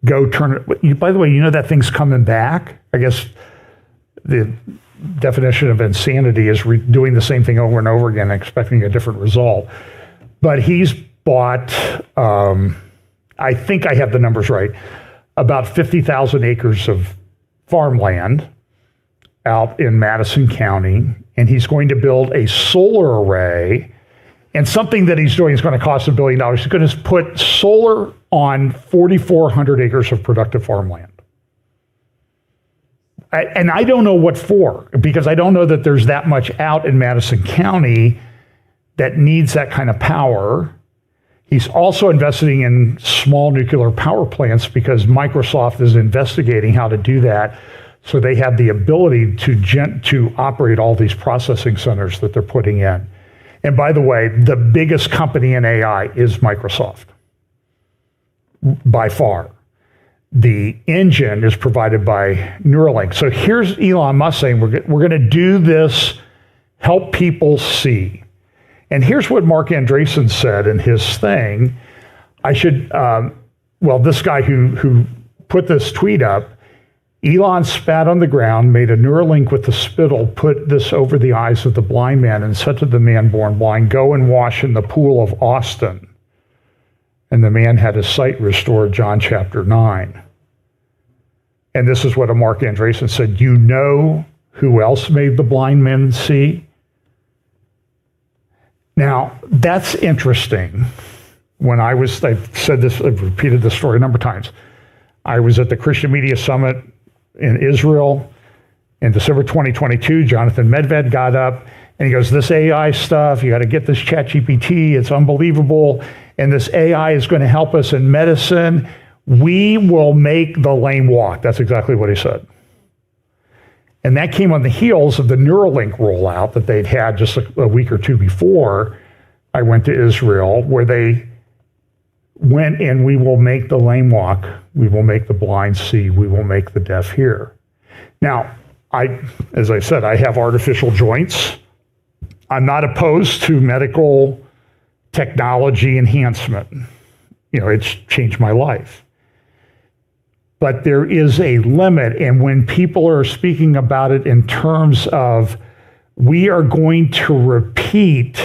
go turn it. By the way, you know that thing's coming back? I guess the definition of insanity is doing the same thing over and over again and expecting a different result. But he's bought, I think I have the numbers right, about 50,000 acres of farmland out in Madison County, and he's going to build a solar array. And something that he's doing is going to cost $1 billion. He's going to put solar on 4,400 acres of productive farmland. And I don't know what for, because I don't know that there's that much out in Madison County that needs that kind of power. He's also investing in small nuclear power plants because Microsoft is investigating how to do that, so they have the ability to operate all these processing centers that they're putting in. And by the way, the biggest company in AI is Microsoft, by far. The engine is provided by Neuralink. So here's Elon Musk saying, we're going to do this, help people see. And here's what Mark Andreessen said in his thing. This guy who put this tweet up, Elon spat on the ground, made a Neuralink with the spittle, put this over the eyes of the blind man, and said to the man born blind, go and wash in the pool of Austin. And the man had his sight restored, John chapter 9. And this is what a Mark Andreessen said, you know who else made the blind men see? Now, that's interesting. I've said this, I've repeated this story a number of times. I was at the Christian Media Summit in Israel in December 2022. Jonathan Medved got up and he goes, this AI stuff, you got to get this ChatGPT, it's unbelievable. And this AI is going to help us in medicine. We will make the lame walk. That's exactly what he said. And that came on the heels of the Neuralink rollout that they'd had just a week or two before I went to Israel, where they went and we will make the lame walk, we will make the blind see, we will make the deaf hear. Now, as I said, I have artificial joints. I'm not opposed to medical technology enhancement. It's changed my life. But there is a limit, and when people are speaking about it in terms of we are going to repeat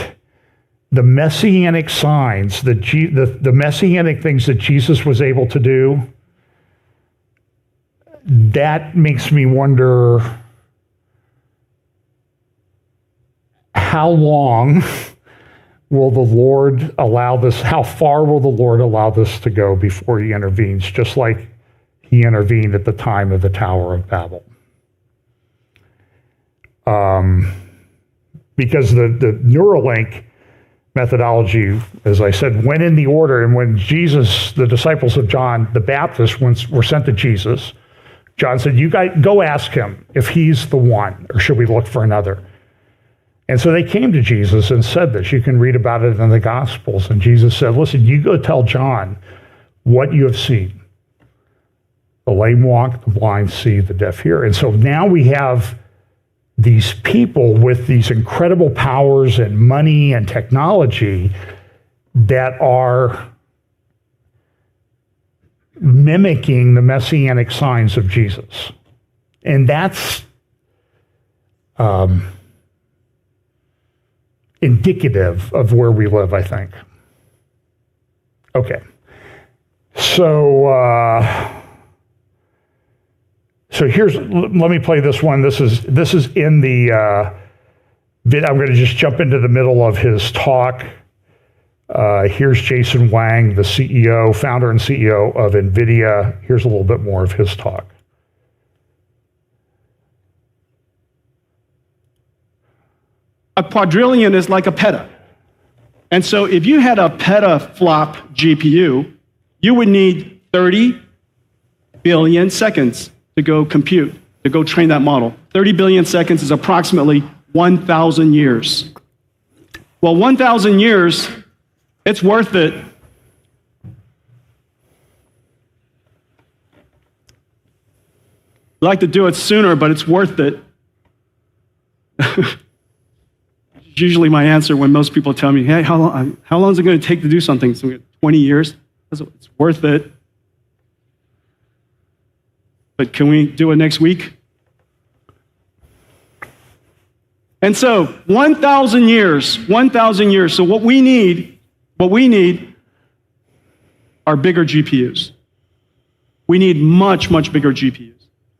the messianic signs, the messianic things that Jesus was able to do, that makes me wonder how long will the Lord allow this, how far will the Lord allow this to go before he intervenes, just like he intervened at the time of the Tower of Babel. Because the Neuralink methodology, as I said, went in the order, and when the disciples of John the Baptist were sent to Jesus, John said, you guys go ask him if he's the one, or should we look for another? And so they came to Jesus and said this. You can read about it in the Gospels. And Jesus said, listen, you go tell John what you have seen. The lame walk, the blind see, the deaf hear. And so now we have these people with these incredible powers and money and technology that are mimicking the messianic signs of Jesus. And that's indicative of where we live, I think. Okay. So here's, let me play this one. This is in the I'm going to just jump into the middle of his talk. Here's Jason Wang, the CEO, founder and CEO of NVIDIA. Here's a little bit more of his talk. A quadrillion is like a peta. And so if you had a petaflop GPU, you would need 30 billion seconds to go compute, to go train that model. 30 billion seconds is approximately 1,000 years. Well, 1,000 years, it's worth it. I'd like to do it sooner, but it's worth it. Usually my answer when most people tell me, hey, how long is it going to take to do something? So 20 years? It's worth it. But can we do it next week? And so 1,000 years, 1,000 years. So what we need are bigger GPUs. We need much, much bigger GPUs.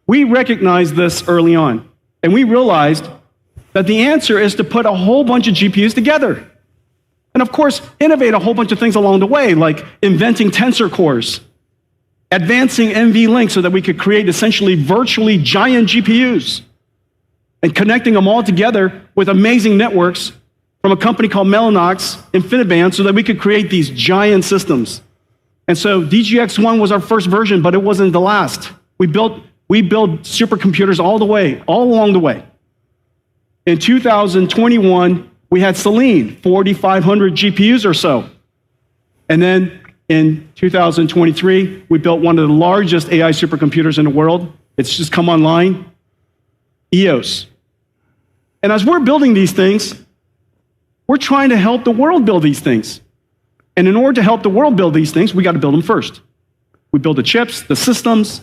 We recognized this early on, and we realized that the answer is to put a whole bunch of GPUs together. And of course, innovate a whole bunch of things along the way, like inventing tensor cores, advancing NVLink so that we could create essentially virtually giant GPUs, and connecting them all together with amazing networks from a company called Mellanox, InfiniBand, so that we could create these giant systems. And so DGX-1 was our first version, but it wasn't the last. We built supercomputers all along the way. In 2021, we had Selene, 4,500 GPUs or so. And then in 2023, we built one of the largest AI supercomputers in the world. It's just come online, EOS. And as we're building these things, we're trying to help the world build these things. And in order to help the world build these things, we got to build them first. We build the chips, the systems,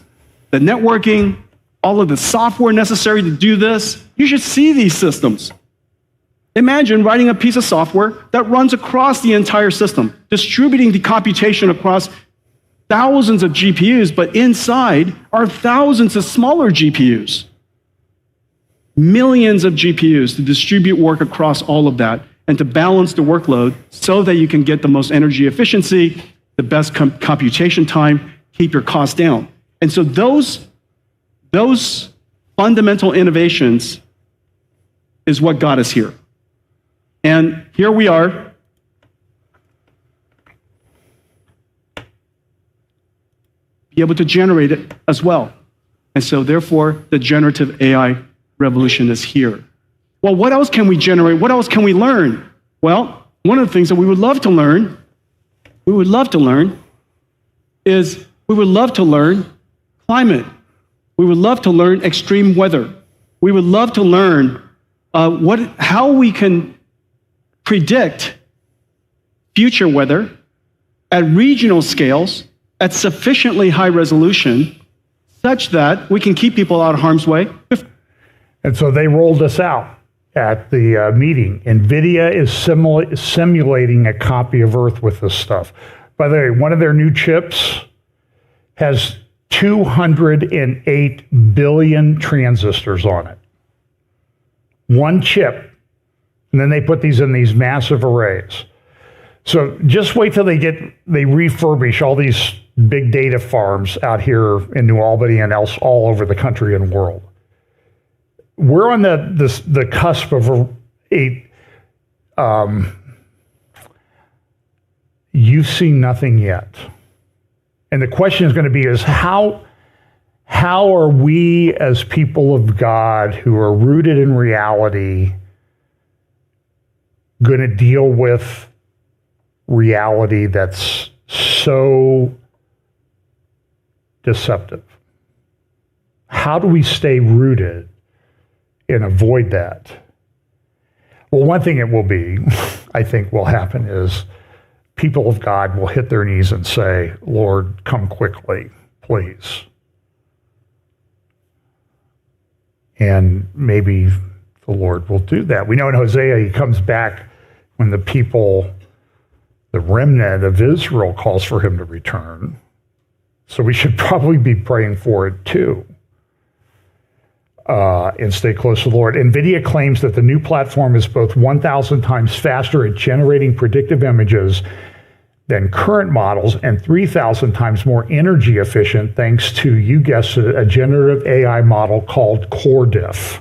the networking, all of the software necessary to do this. You should see these systems. Imagine writing a piece of software that runs across the entire system, distributing the computation across thousands of GPUs, but inside are thousands of smaller GPUs. Millions of GPUs to distribute work across all of that and to balance the workload so that you can get the most energy efficiency, the best computation time, keep your costs down. And so those fundamental innovations is what got us here. And here we are. Be able to generate it as well. And so therefore, the generative AI revolution is here. Well, what else can we generate? What else can we learn? Well, one of the things that we would love to learn is we would love to learn climate. We would love to learn extreme weather. We would love to learn how we can predict future weather at regional scales at sufficiently high resolution such that we can keep people out of harm's way. And so they rolled us out at the meeting. NVIDIA is simulating a copy of Earth with this stuff. By the way, one of their new chips has 208 billion transistors on it. One chip. And then they put these in these massive arrays. So just wait till they refurbish all these big data farms out here in New Albany and else all over the country and world. We're on the cusp of you've seen nothing yet. And the question is going to be how are we as people of God who are rooted in reality going to deal with reality that's so deceptive? How do we stay rooted and avoid that? Well, one thing it will be, I think will happen is people of God will hit their knees and say, Lord, come quickly, please. And maybe the Lord will do that. We know in Hosea, he comes back when the people, the remnant of Israel, calls for him to return. So we should probably be praying for it too. and stay close to the Lord. NVIDIA claims that the new platform is both 1,000 times faster at generating predictive images than current models and 3,000 times more energy efficient thanks to, you guessed it, a generative AI model called CoreDiff.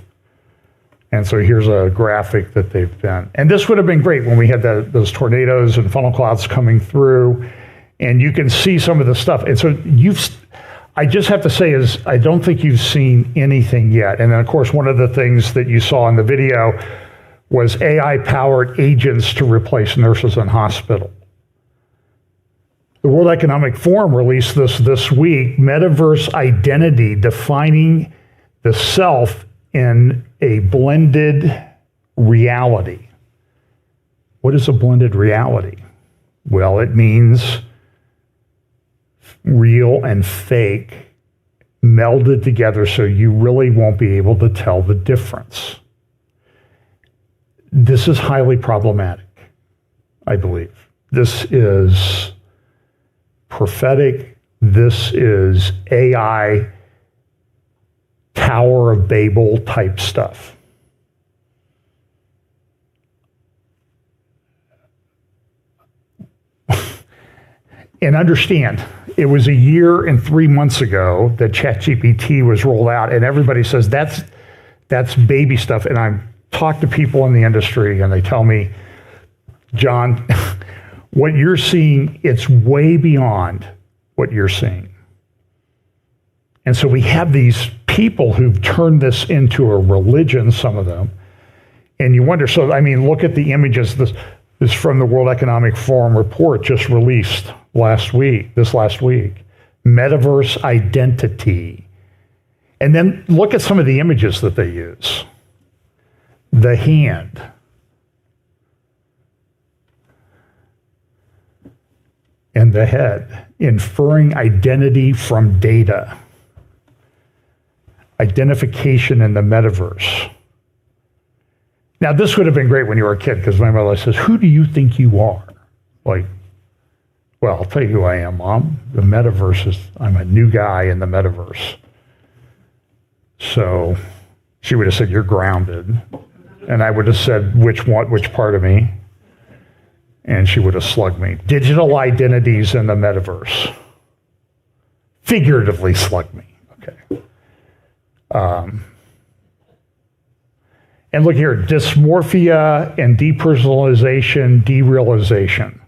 And so here's a graphic that they've been. And this would have been great when we had those tornadoes and funnel clouds coming through. And you can see some of the stuff. And so I just have to say is I don't think you've seen anything yet. And then, of course, one of the things that you saw in the video was AI-powered agents to replace nurses in hospital. The World Economic Forum released this week, Metaverse Identity, defining the self in a blended reality. What is a blended reality? Well, it means real and fake melded together so you really won't be able to tell the difference. This is highly problematic, I believe. This is prophetic. This is AI Tower of Babel type stuff. And understand, it was a year and 3 months ago that ChatGPT was rolled out, and everybody says that's baby stuff. And I talk to people in the industry, and they tell me, John, what you're seeing, it's way beyond what you're seeing. And so we have these people who've turned this into a religion, some of them, and you wonder, so, I mean, look at the images. This is from the World Economic Forum report just released this last week. Metaverse Identity. And then look at some of the images that they use. The hand. And the head, inferring identity from data. Identification in the metaverse. Now, this would have been great when you were a kid, because my mother says, who do you think you are? Like, well, I'll tell you who I am, Mom. The metaverse is, I'm a new guy in the metaverse. So she would have said, you're grounded. And I would have said, which part of me? And she would have slugged me. Digital identities in the metaverse. Figuratively slugged me. Okay. And look here, dysmorphia and depersonalization, derealization.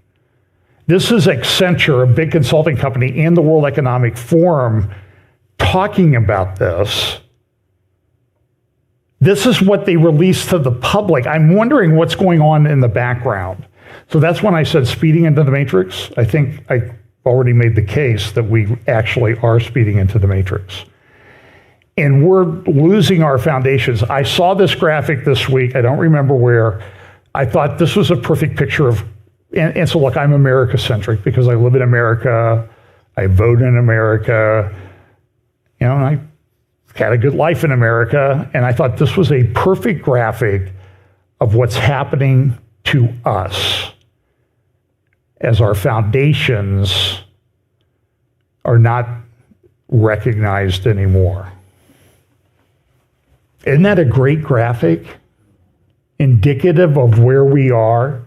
This is Accenture, a big consulting company, and the World Economic Forum talking about this. This is what they released to the public. I'm wondering what's going on in the background. So that's when I said speeding into the matrix. I think I already made the case that we actually are speeding into the matrix. And we're losing our foundations. I saw this graphic this week. I don't remember where. I thought this was a perfect picture of, and so look, I'm America-centric because I live in America. I vote in America. You know, and I had a good life in America. And I thought this was a perfect graphic of what's happening to us as our foundations are not recognized anymore. Isn't that a great graphic? Indicative of where we are.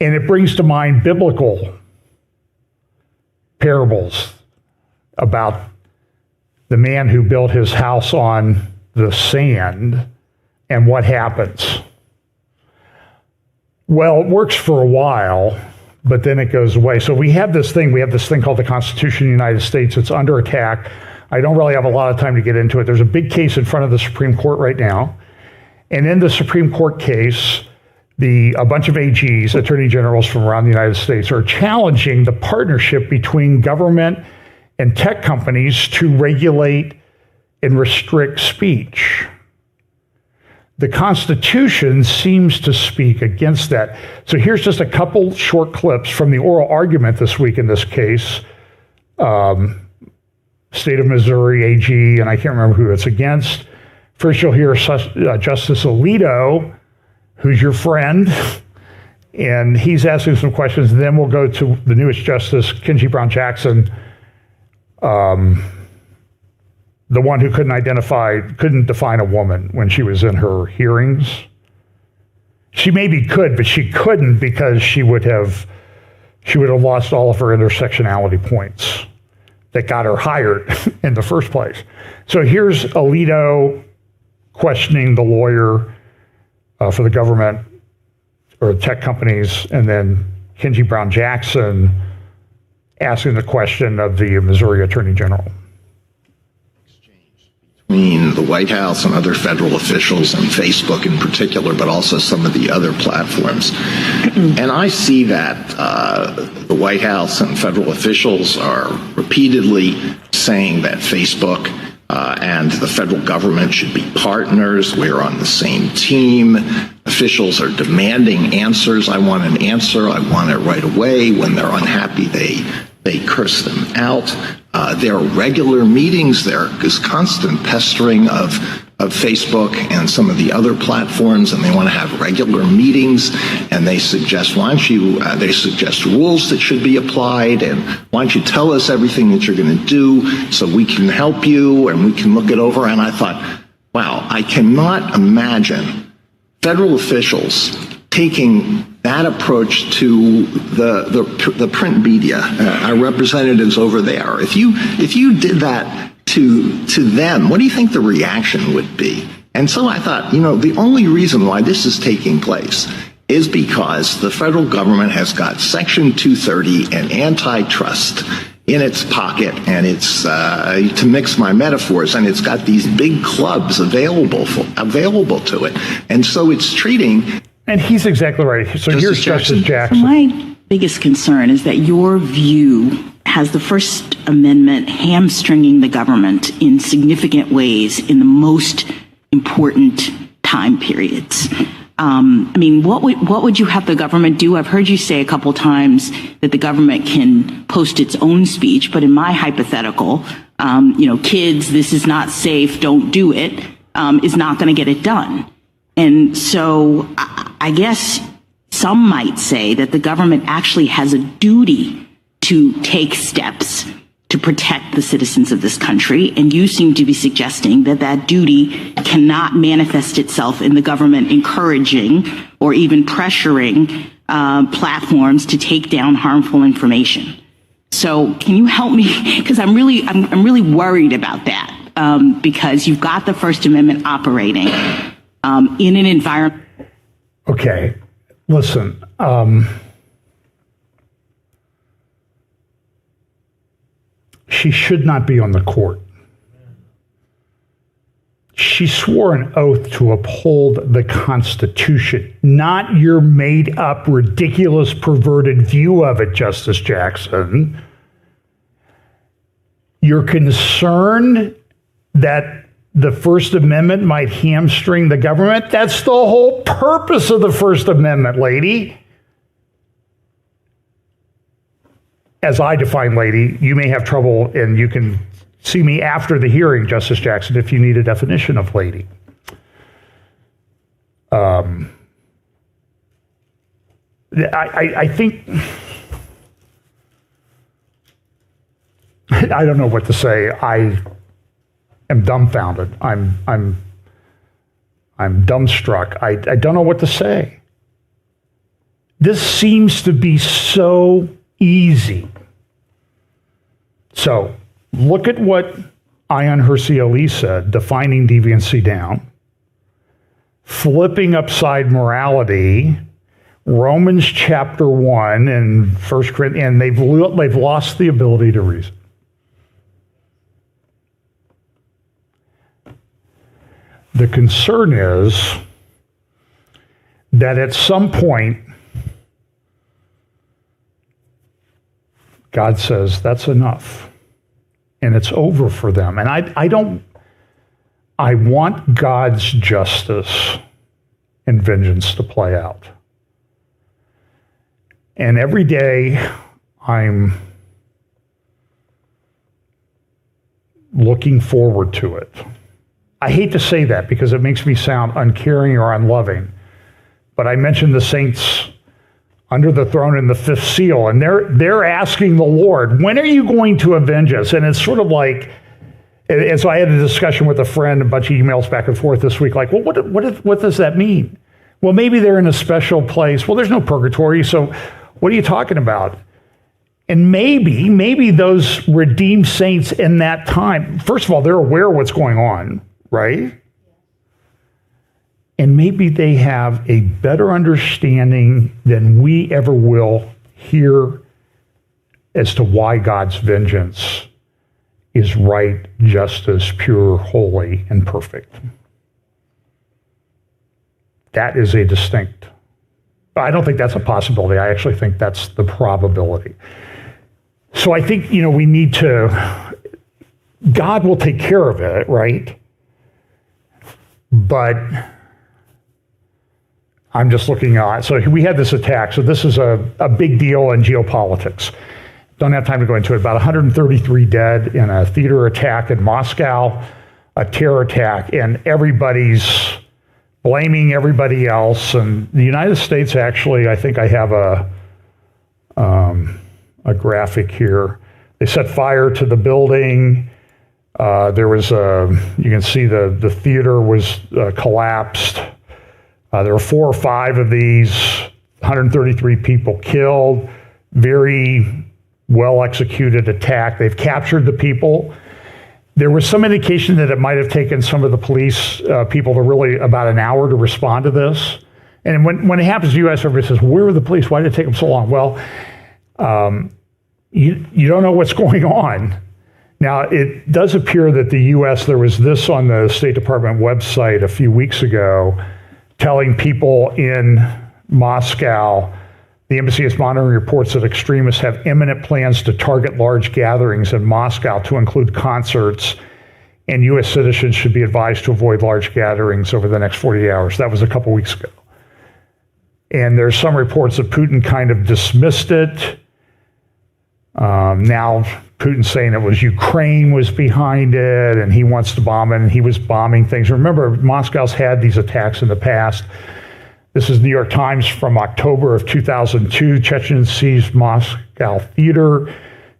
And it brings to mind biblical parables about the man who built his house on the sand and what happens. Well, it works for a while, but then it goes away. So we have this thing called the Constitution of the United States. It's under attack. I don't really have a lot of time to get into it. There's a big case in front of the Supreme Court right now. And in the Supreme Court case, a bunch of AGs, attorney generals from around the United States, are challenging the partnership between government and tech companies to regulate and restrict speech. The Constitution seems to speak against that. So here's just a couple short clips from the oral argument this week in this case. State of Missouri AG, and I can't remember who it's against. First, you'll hear Justice Alito, who's your friend, and he's asking some questions. And then we'll go to the newest justice, Ketanji Brown Jackson, the one who couldn't define a woman when she was in her hearings. She maybe could, but she couldn't because she would have lost all of her intersectionality points that got her hired in the first place. So here's Alito questioning the lawyer for the government or the tech companies, and then Ketanji Brown Jackson asking the question of the Missouri Attorney General. Between the White House and other federal officials and Facebook in particular, but also some of the other platforms. And I see that the White House and federal officials are repeatedly saying that Facebook and the federal government should be partners. We're on the same team. Officials are demanding answers. I want an answer. I want it right away. When they're unhappy, they curse them out. There are regular meetings. There is constant pestering of Facebook and some of the other platforms, and they want to have regular meetings. And they suggest, they suggest rules that should be applied, and why don't you tell us everything that you're going to do so we can help you and we can look it over. And I thought, wow, I cannot imagine federal officials taking that approach to the print media, our representatives over there. If you did that to them, what do you think the reaction would be? And so I thought, the only reason why this is taking place is because the federal government has got Section 230 and antitrust in its pocket, and it's to mix my metaphors, and it's got these big clubs available to it, and so it's treating. And he's exactly right. So here's Justice Jackson. So my biggest concern is that your view has the First Amendment hamstringing the government in significant ways in the most important time periods. What would you have the government do? I've heard you say a couple times that the government can post its own speech, but in my hypothetical, kids, this is not safe, don't do it, is not going to get it done. And so I guess some might say that the government actually has a duty to take steps to protect the citizens of this country. And you seem to be suggesting that that duty cannot manifest itself in the government encouraging or even pressuring platforms to take down harmful information. So can you help me? Because I'm really worried about that because you've got the First Amendment operating in an environment. Okay, listen. She should not be on the court. She swore an oath to uphold the Constitution, not your made-up, ridiculous, perverted view of it, Justice Jackson. You're concerned that the First Amendment might hamstring the government? That's the whole purpose of the First Amendment, lady. As I define lady, you may have trouble, and you can see me after the hearing, Justice Jackson, if you need a definition of lady. I think, I don't know what to say. I am dumbfounded. I'm dumbstruck. I don't know what to say. This seems to be so easy. So look at what Ayaan Hirsi Ali said, defining deviancy down, flipping upside morality, Romans chapter 1 and 1 Corinthians, and they've lost the ability to reason. The concern is that at some point, God says, that's enough. And it's over for them. And I want God's justice and vengeance to play out. And every day I'm looking forward to it. I hate to say that because it makes me sound uncaring or unloving. But I mentioned the saints under the throne in the fifth seal, and they're asking the Lord, when are you going to avenge us? And it's sort of like, And so I had a discussion with a friend, a bunch of emails back and forth this week, like, well, what does that mean? Well, maybe they're in a special place. Well, there's no purgatory, so what are you talking about? And maybe those redeemed saints in that time, first of all, they're aware of what's going on, right? And maybe they have a better understanding than we ever will here as to why God's vengeance is right, justice, pure, holy, and perfect. That is a distinct. I don't think that's a possibility. I actually think that's the probability. So I think, we need to, God will take care of it, right? But I'm just looking at, so we had this attack. So this is a big deal in geopolitics. Don't have time to go into it. About 133 dead in a theater attack in Moscow, a terror attack, and everybody's blaming everybody else. And the United States actually, I think I have a graphic here. They set fire to the building. There was you can see the theater was collapsed. There were 4 or 5 of these, 133 people killed. Very well executed attack. They've captured the people. There was some indication that it might have taken some of the police people to really about an hour to respond to this. And when it happens to the U.S., everybody says, where were the police? Why did it take them so long? Well, you don't know what's going on. Now, it does appear that the U.S., there was this on the State Department website a few weeks ago, telling people in Moscow, the embassy is monitoring reports that extremists have imminent plans to target large gatherings in Moscow to include concerts, and U.S. citizens should be advised to avoid large gatherings over the next 48 hours. That was a couple weeks ago. And there's some reports that Putin kind of dismissed it. Now Putin's saying it was Ukraine was behind it, and he wants to bomb it, and he was bombing things. Remember, Moscow's had these attacks in the past. This is New York Times from October of 2002. Chechens seized Moscow theater,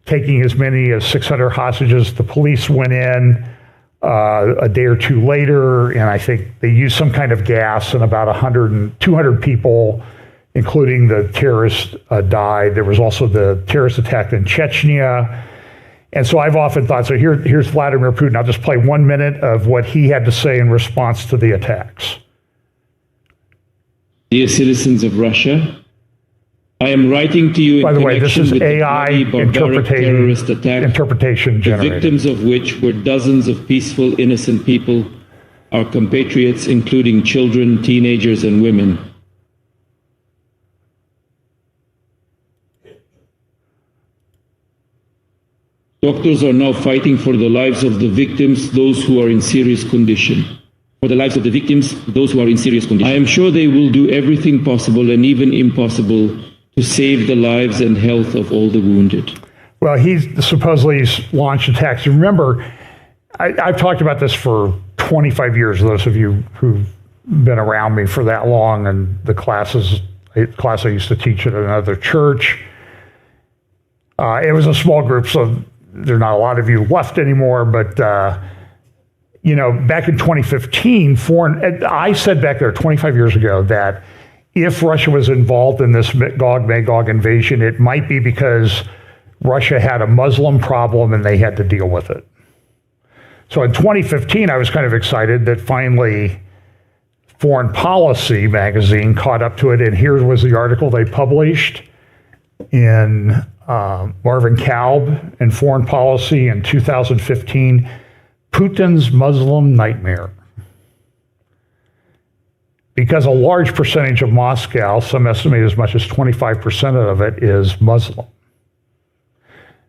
taking as many as 600 hostages. The police went in a day or two later, and I think they used some kind of gas, and about 200 people, including the terrorists, died. There was also the terrorist attack in Chechnya. And so I've often thought, so here's Vladimir Putin. I'll just play 1 minute of what he had to say in response to the attacks. Dear citizens of Russia, I am writing to you in By the way, this connection is with AI the barbaric terrorist attack, interpretation the generated. victims of which were dozens of peaceful, innocent people, our compatriots, including children, teenagers, and women. Doctors are now fighting for the lives of the victims, those who are in serious condition. For the lives of the victims, those who are in serious condition. I am sure they will do everything possible and even impossible to save the lives and health of all the wounded. Well, he's launched attacks. Remember, I've talked about this for 25 years, those of you who've been around me for that long, and the class I used to teach at another church. It was a small group, so there are not a lot of you left anymore, but back in 2015, I said back there 25 years ago that if Russia was involved in this Gog-Magog invasion, it might be because Russia had a Muslim problem and they had to deal with it. So in 2015, I was kind of excited that finally Foreign Policy magazine caught up to it, and here was the article they published in Marvin Kalb in Foreign Policy in 2015, Putin's Muslim Nightmare. Because a large percentage of Moscow, some estimate as much as 25% of it, is Muslim.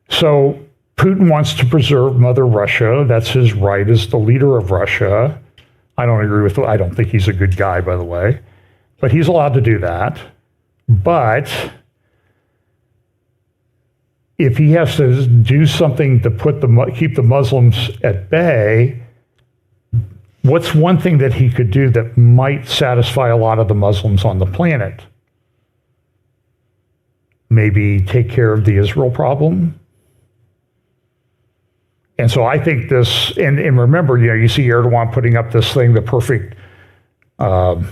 So Putin wants to preserve Mother Russia. That's his right as the leader of Russia. I don't think he's a good guy, by the way, but he's allowed to do that. But if he has to do something to keep the Muslims at bay, what's one thing that he could do that might satisfy a lot of the Muslims on the planet? Maybe take care of the Israel problem? And so I think this, and remember, you see Erdogan putting up this thing, the perfect, the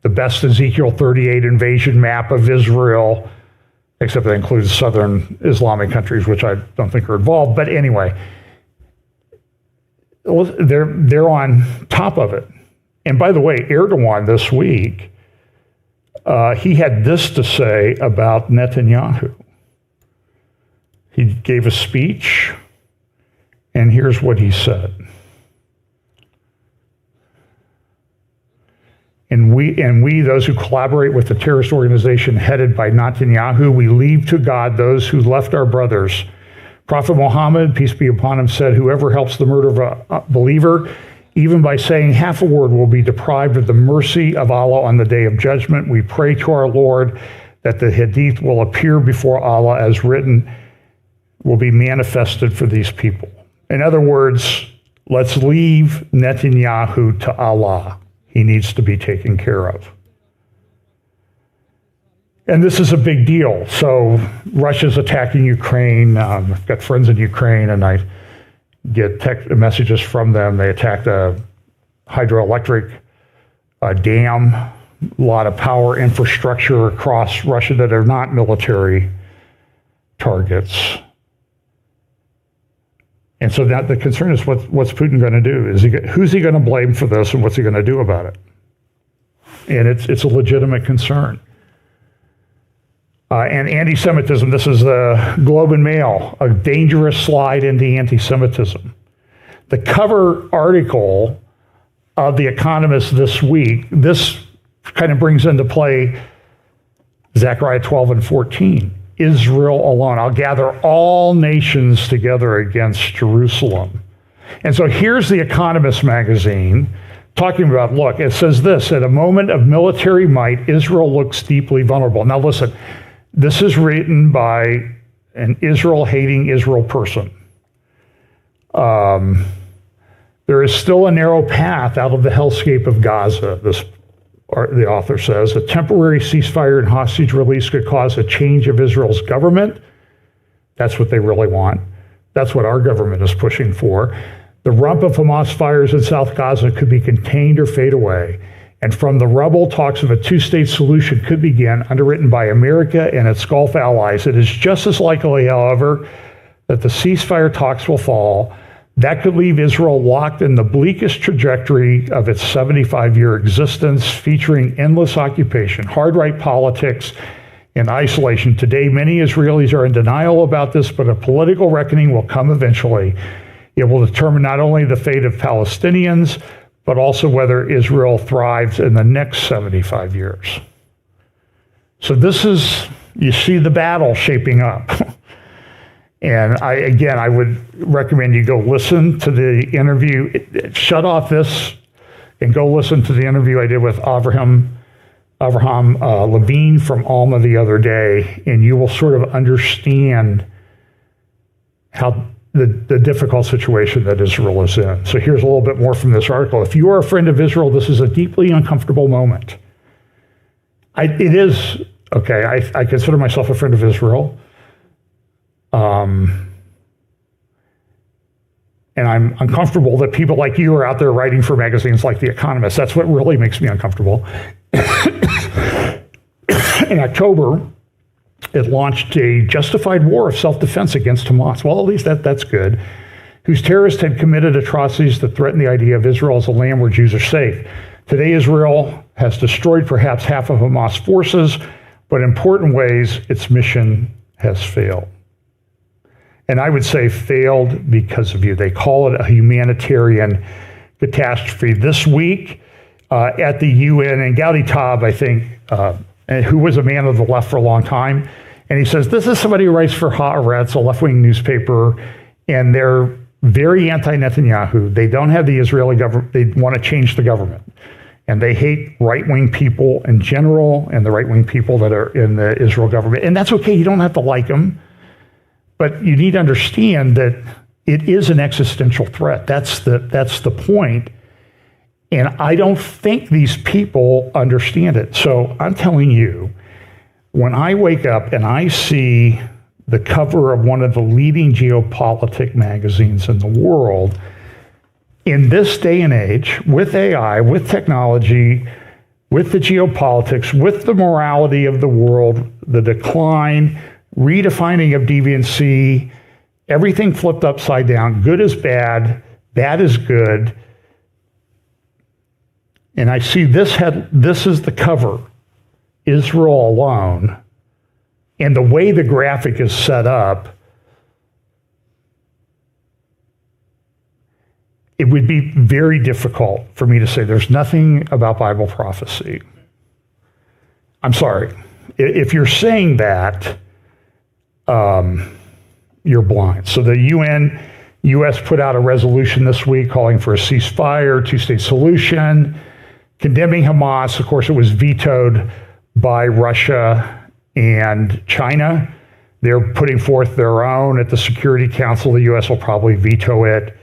best Ezekiel 38 invasion map of Israel, except that includes southern Islamic countries, which I don't think are involved. But anyway, they're on top of it. And by the way, Erdogan this week, he had this to say about Netanyahu. He gave a speech, and here's what he said. And we, those who collaborate with the terrorist organization headed by Netanyahu, we leave to God those who left our brothers. Prophet Muhammad, peace be upon him, said, whoever helps the murder of a believer, even by saying half a word, will be deprived of the mercy of Allah on the day of judgment. We pray to our Lord that the hadith will appear before Allah as written, will be manifested for these people. In other words, let's leave Netanyahu to Allah. He needs to be taken care of. And this is a big deal. So Russia's attacking Ukraine. I've got friends in Ukraine, and I get text messages from them. They attacked a hydroelectric dam, a lot of power infrastructure across Russia that are not military targets. And so that the concern is what's Putin going to do? Who's he going to blame for this, and what's he going to do about it? And it's a legitimate concern. And anti-Semitism, this is the Globe and Mail, a dangerous slide into anti-Semitism. The cover article of The Economist this week, this kind of brings into play Zechariah 12 and 14. Israel alone. I'll gather all nations together against Jerusalem. And so here's The Economist magazine talking about, look, it says this, at a moment of military might, Israel looks deeply vulnerable. Now listen, this is written by an Israel-hating Israel person. There is still a narrow path out of the hellscape of Gaza, the author says. A temporary ceasefire and hostage release could cause a change of Israel's government. That's what they really want. That's what our government is pushing for. The rump of Hamas fires in South Gaza could be contained or fade away. And from the rubble, talks of a two-state solution could begin, underwritten by America and its Gulf allies. It is just as likely, however, that the ceasefire talks will fall. That could leave Israel locked in the bleakest trajectory of its 75-year existence, featuring endless occupation, hard-right politics, and isolation. Today, many Israelis are in denial about this, but a political reckoning will come eventually. It will determine not only the fate of Palestinians, but also whether Israel thrives in the next 75 years. So this is, you see the battle shaping up. And I would recommend you go listen to the interview. Shut off this and go listen to the interview I did with Avraham Levine from Alma the other day, and you will sort of understand how the difficult situation that Israel is in. So here's a little bit more from this article. If you are a friend of Israel, this is a deeply uncomfortable moment. It is, okay, I consider myself a friend of Israel. And I'm uncomfortable that people like you are out there writing for magazines like The Economist. That's what really makes me uncomfortable. In October, it launched a justified war of self-defense against Hamas. Well, at least that's good. Whose terrorists had committed atrocities that threaten the idea of Israel as a land where Jews are safe. Today, Israel has destroyed perhaps half of Hamas forces, but in important ways, its mission has failed. And I would say failed because of you. They call it a humanitarian catastrophe. This week at the UN, and Gadi Taab, I think, who was a man of the left for a long time, and he says, this is somebody who writes for Haaretz, a left-wing newspaper, and they're very anti-Netanyahu. They don't have the Israeli government. They want to change the government. And they hate right-wing people in general and the right-wing people that are in the Israel government. And that's okay. You don't have to like them. But you need to understand that it is an existential threat. That's the point. And I don't think these people understand it. So I'm telling you, when I wake up and I see the cover of one of the leading geopolitical magazines in the world. In this day and age, with AI, with technology, with the geopolitics, with the morality of the world, the decline, redefining of deviancy, everything flipped upside down, good is bad, bad is good. And I see this is the cover, Israel alone. And the way the graphic is set up, it would be very difficult for me to say there's nothing about Bible prophecy. I'm sorry. If you're saying that, you're blind. So the U.S. put out a resolution this week calling for a ceasefire, two-state solution, condemning Hamas. Of course, it was vetoed by Russia and China. They're putting forth their own at the Security Council. The U.S. will probably veto it.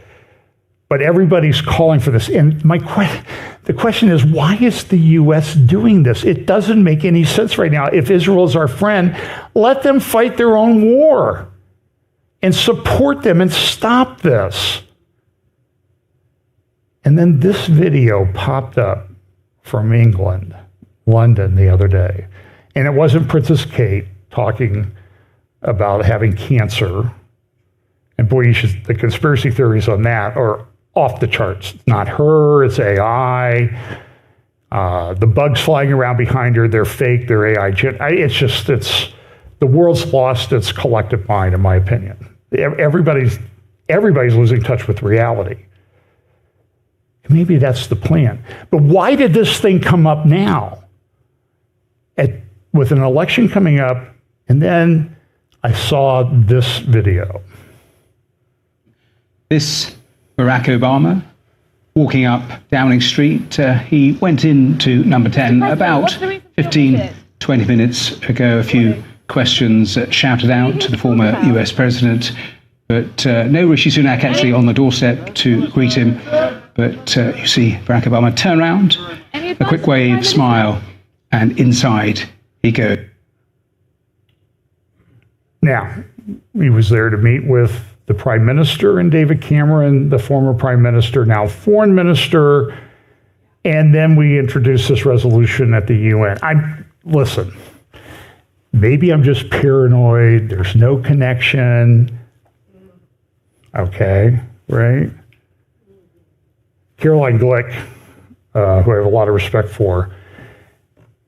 But everybody's calling for this. And the question is, why is the U.S. doing this? It doesn't make any sense right now. If Israel is our friend, let them fight their own war and support them and stop this. And then this video popped up from England, London, the other day. And it wasn't Princess Kate talking about having cancer. And boy, the conspiracy theories on that are off the charts. It's not her, it's AI. The bugs flying around behind her, they're fake, they're AI. It's the world's lost its collective mind, in my opinion. Everybody's losing touch with reality. Maybe that's the plan. But why did this thing come up now? With an election coming up, and then I saw this video. This Barack Obama walking up Downing Street. He went into number 10 about 15, 20 minutes ago. A few questions shouted out to the former US president, but no Rishi Sunak actually on the doorstep to greet him. But you see Barack Obama turn around, a quick wave, smile, and inside he goes. Now, he was there to meet with the Prime Minister and David Cameron, the former Prime Minister, now Foreign Minister, and then we introduced this resolution at the UN. Listen, maybe I'm just paranoid. There's no connection. Okay, right? Caroline Glick, who I have a lot of respect for,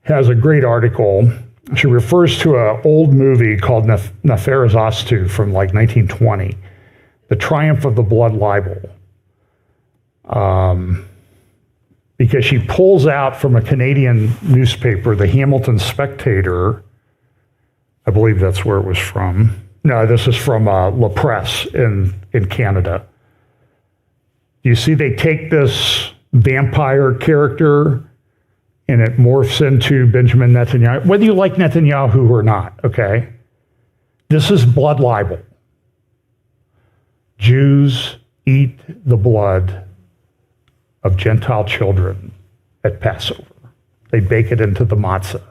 has a great article. She refers to an old movie called Nefertiti from like 1920, The Triumph of the Blood Libel. Because she pulls out from a Canadian newspaper, the Hamilton Spectator. I believe that's where it was from. No, this is from La Presse in Canada. You see, they take this vampire character and it morphs into Benjamin Netanyahu, whether you like Netanyahu or not, okay? This is blood libel. Jews eat the blood of Gentile children at Passover. They bake it into the matzah.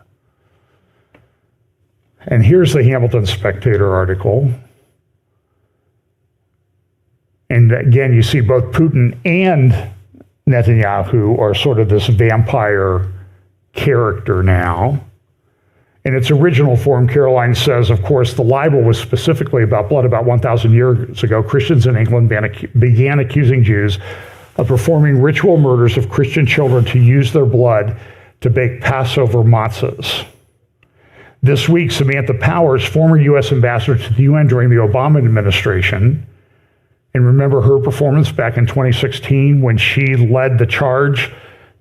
And here's the Hamilton Spectator article. And again, you see both Putin and Netanyahu are sort of this vampire character now. In its original form, Caroline says, of course, the libel was specifically about blood. About 1,000 years ago, Christians in England began accusing Jews of performing ritual murders of Christian children to use their blood to bake Passover matzahs. This week, Samantha Powers, former U.S. ambassador to the UN during the Obama administration, and remember her performance back in 2016 when she led the charge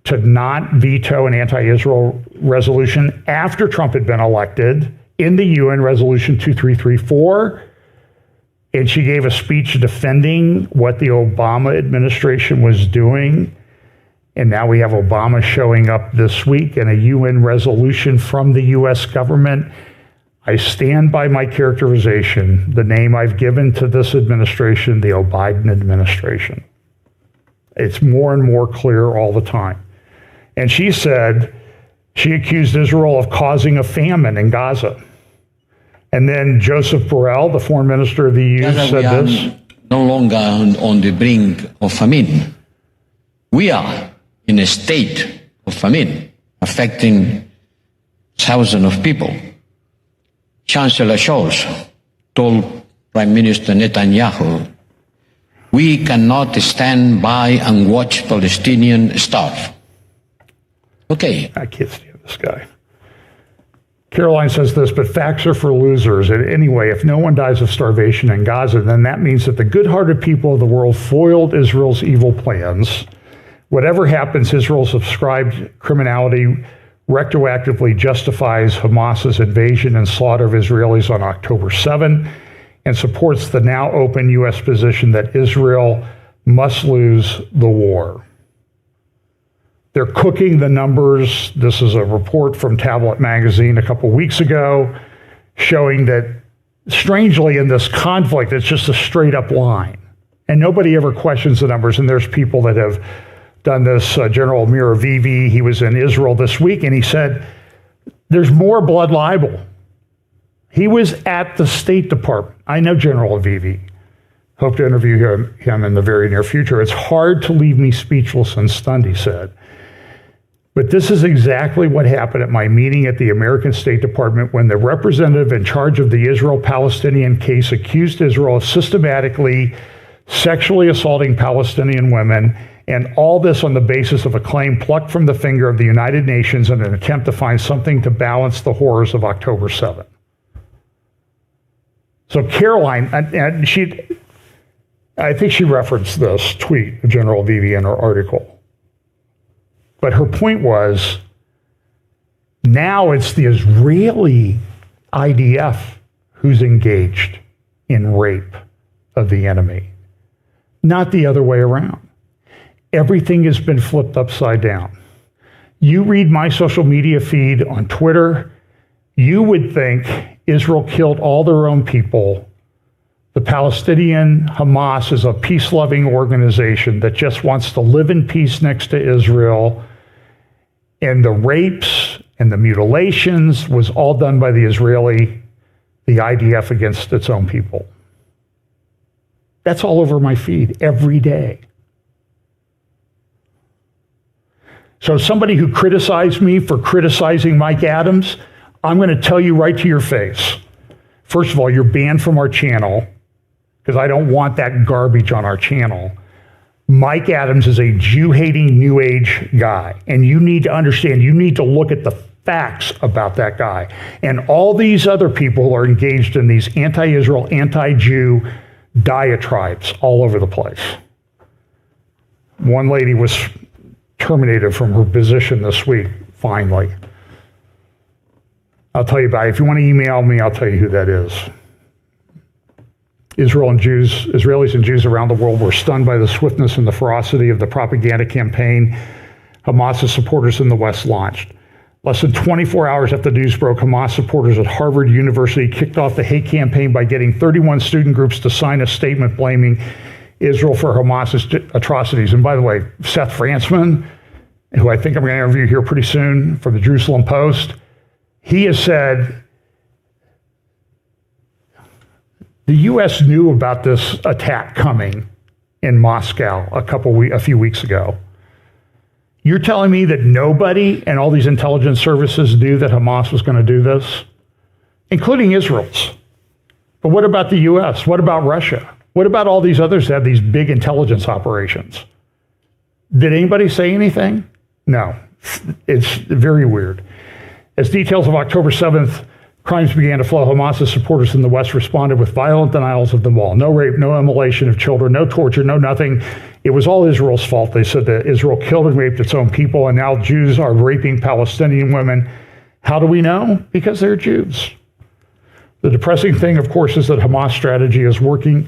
to not veto an anti-Israel resolution after Trump had been elected in the UN Resolution 2334. And she gave a speech defending what the Obama administration was doing. And now we have Obama showing up this week in a UN resolution from the US government. I stand by my characterization, the name I've given to this administration, the Biden administration. It's more and more clear all the time. And she said she accused Israel of causing a famine in Gaza. And then Joseph Borrell, the foreign minister of the EU, said this. No longer on the brink of famine. We are in a state of famine, affecting thousands of people. Chancellor Scholz told Prime Minister Netanyahu, we cannot stand by and watch Palestinians starve. Okay. I can't stand this guy. Caroline says this, but facts are for losers. And anyway, if no one dies of starvation in Gaza, then that means that the good-hearted people of the world foiled Israel's evil plans. Whatever happens, Israel's ascribed criminality retroactively justifies Hamas's invasion and slaughter of Israelis on October 7 and supports the now open U.S. position that Israel must lose the war. They're cooking the numbers. This is a report from Tablet Magazine a couple weeks ago showing that, strangely, in this conflict, it's just a straight-up line. And nobody ever questions the numbers. And there's people that have done this. General Amir Avivi, he was in Israel this week, and he said, there's more blood libel. He was at the State Department. I know General Avivi. Hope to interview him in the very near future. It's hard to leave me speechless and stunned, he said. But this is exactly what happened at my meeting at the American State Department when the representative in charge of the Israel-Palestinian case accused Israel of systematically sexually assaulting Palestinian women, and all this on the basis of a claim plucked from the finger of the United Nations in an attempt to find something to balance the horrors of October 7th. So Caroline, and I think she referenced this tweet of General Avivi in her article. But her point was, now it's the Israeli IDF who's engaged in rape of the enemy, not the other way around. Everything has been flipped upside down. You read my social media feed on Twitter, you would think Israel killed all their own people. The Palestinian Hamas is a peace-loving organization that just wants to live in peace next to Israel. And the rapes and the mutilations was all done by the IDF against its own people. That's all over my feed every day. So somebody who criticized me for criticizing Mike Adams, I'm going to tell you right to your face. First of all, you're banned from our channel because I don't want that garbage on our channel. Mike Adams is a Jew-hating New Age guy, and you need to understand, you need to look at the facts about that guy. And all these other people are engaged in these anti-Israel, anti-Jew diatribes all over the place. One lady was terminated from her position this week, finally. I'll tell you about it. If you want to email me, I'll tell you who that is. Israelis and Jews around the world were stunned by the swiftness and the ferocity of the propaganda campaign Hamas's supporters in the West launched. Less than 24 hours after the news broke, Hamas supporters at Harvard University kicked off the hate campaign by getting 31 student groups to sign a statement blaming Israel for Hamas's atrocities. And by the way, Seth Frantzman, who I think I'm going to interview here pretty soon from the Jerusalem Post, he has said the U.S. knew about this attack coming in Moscow a few weeks ago. You're telling me that nobody and all these intelligence services knew that Hamas was going to do this, including Israel's? But what about the U.S.? What about Russia? What about all these others that have these big intelligence operations? Did anybody say anything? No. It's very weird. As details of October 7th crimes began to flow, Hamas's supporters in the West responded with violent denials of them all. No rape, no immolation of children, no torture, no nothing. It was all Israel's fault. They said that Israel killed and raped its own people, and now Jews are raping Palestinian women. How do we know? Because they're Jews. The depressing thing, of course, is that Hamas' strategy is working.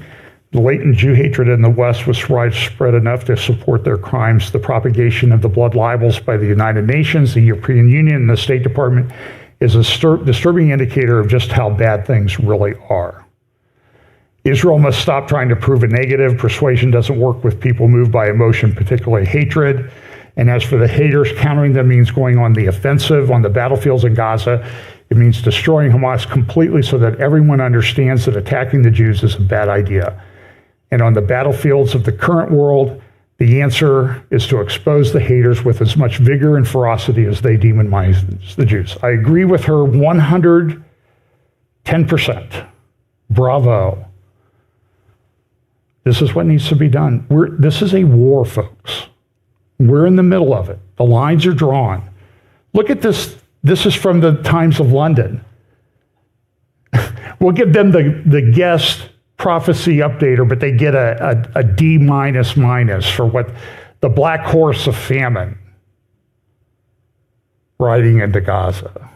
The latent Jew hatred in the West was widespread enough to support their crimes. The propagation of the blood libels by the United Nations, the European Union, and the State Department is a disturbing indicator of just how bad things really are. Israel must stop trying to prove a negative. Persuasion doesn't work with people moved by emotion, particularly hatred. And as for the haters, countering them means going on the offensive on the battlefields in Gaza. It means destroying Hamas completely so that everyone understands that attacking the Jews is a bad idea. And on the battlefields of the current world, the answer is to expose the haters with as much vigor and ferocity as they demonize the Jews. I agree with her 110%. Bravo. This is what needs to be done. This is a war, folks. We're in the middle of it. The lines are drawn. Look at this. This is from the Times of London. We'll give them the guest prophecy updater, but they get a D minus for what the black horse of famine riding into Gaza.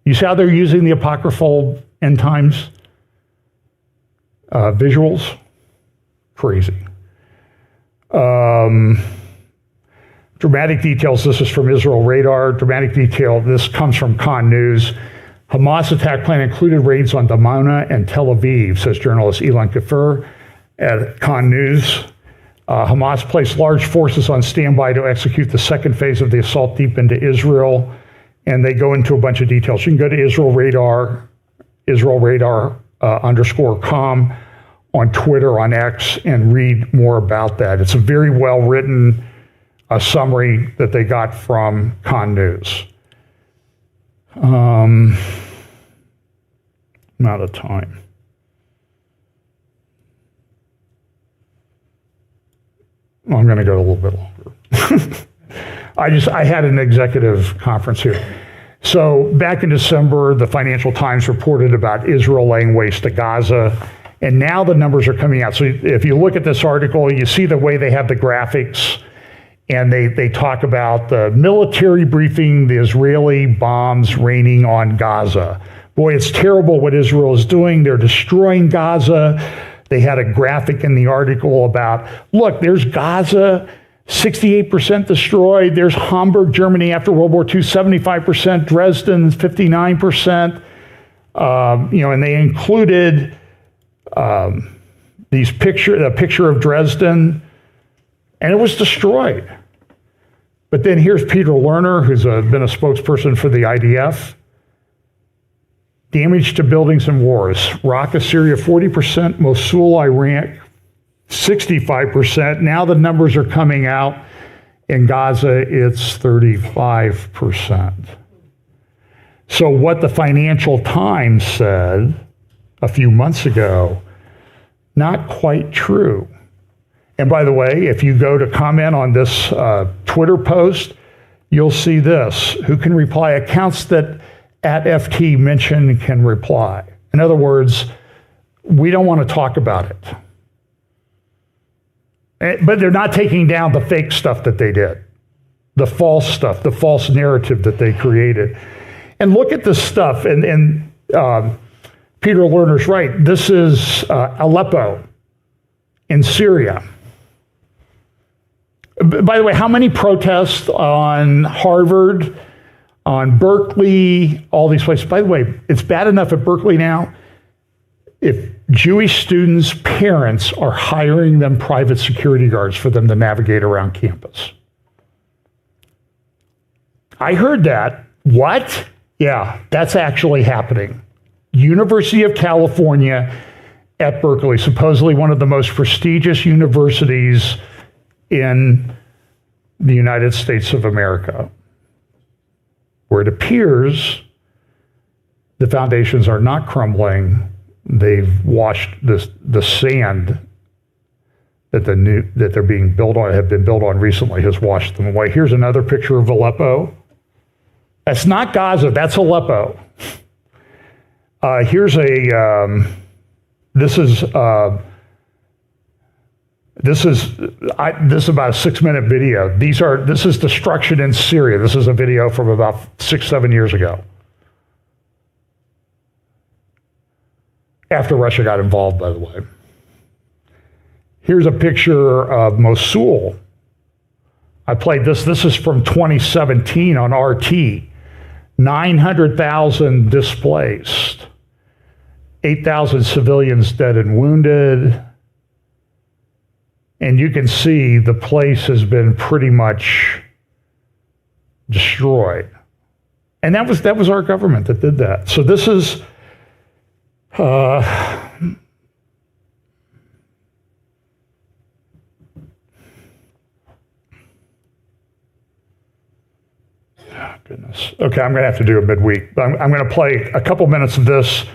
You see how they're using the apocryphal end times visuals? Crazy. Dramatic details. This is from Israel Radar. Dramatic detail. This comes from Khan News. Hamas attack plan included raids on Dimona and Tel Aviv, says journalist Ilan Kafir at Khan News. Hamas placed large forces on standby to execute the second phase of the assault deep into Israel, and they go into a bunch of details. You can go to Israel Radar _com on Twitter, on X, and read more about that. It's a very well-written summary that they got from Khan News. I'm out of time. I'm going to go a little bit longer. I had an executive conference here. So back in December, the Financial Times reported about Israel laying waste to Gaza, and now the numbers are coming out. So if you look at this article, you see the way they have the graphics, and they talk about the military briefing, the Israeli bombs raining on Gaza. Boy, it's terrible what Israel is doing. They're destroying Gaza. They had a graphic in the article about, look, there's Gaza, 68% destroyed. There's Hamburg, Germany after World War II, 75%. Dresden, 59%. And they included a picture of Dresden, and it was destroyed. But then here's Peter Lerner, who's been a spokesperson for the IDF. Damage to buildings and wars. Raqqa, Syria, 40%. Mosul, Iraq, 65%. Now the numbers are coming out. In Gaza, it's 35%. So what the Financial Times said a few months ago, not quite true. And by the way, if you go to comment on this Twitter post, you'll see this. Who can reply? Accounts that at FT mentioned can reply. In other words, we don't want to talk about it. But they're not taking down the fake stuff that they did, the false stuff, the false narrative that they created. And look at this stuff. And Peter Lerner's right. This is Aleppo in Syria. By the way, how many protests on Harvard, on Berkeley, all these places? By the way, it's bad enough at Berkeley now. If Jewish students' parents are hiring them private security guards for them to navigate around campus. I heard that. What? Yeah, that's actually happening. University of California at Berkeley, supposedly one of the most prestigious universities in the United States of America, where it appears the foundations are not crumbling. They've washed the sand that they're being built on, have been built on recently, has washed them away. Here's another picture of Aleppo. That's not Gaza, that's Aleppo. This is about a 6-minute video. This is destruction in Syria. This is a video from about 6-7 years ago, after Russia got involved, by the way. Here's a picture of Mosul. I played this. This is from 2017 on RT. 900,000 displaced, 8,000 civilians dead and wounded. And you can see the place has been pretty much destroyed. And that was our government that did that. So this is goodness. Okay, I'm going to have to do a midweek. I'm going to play a couple minutes of this.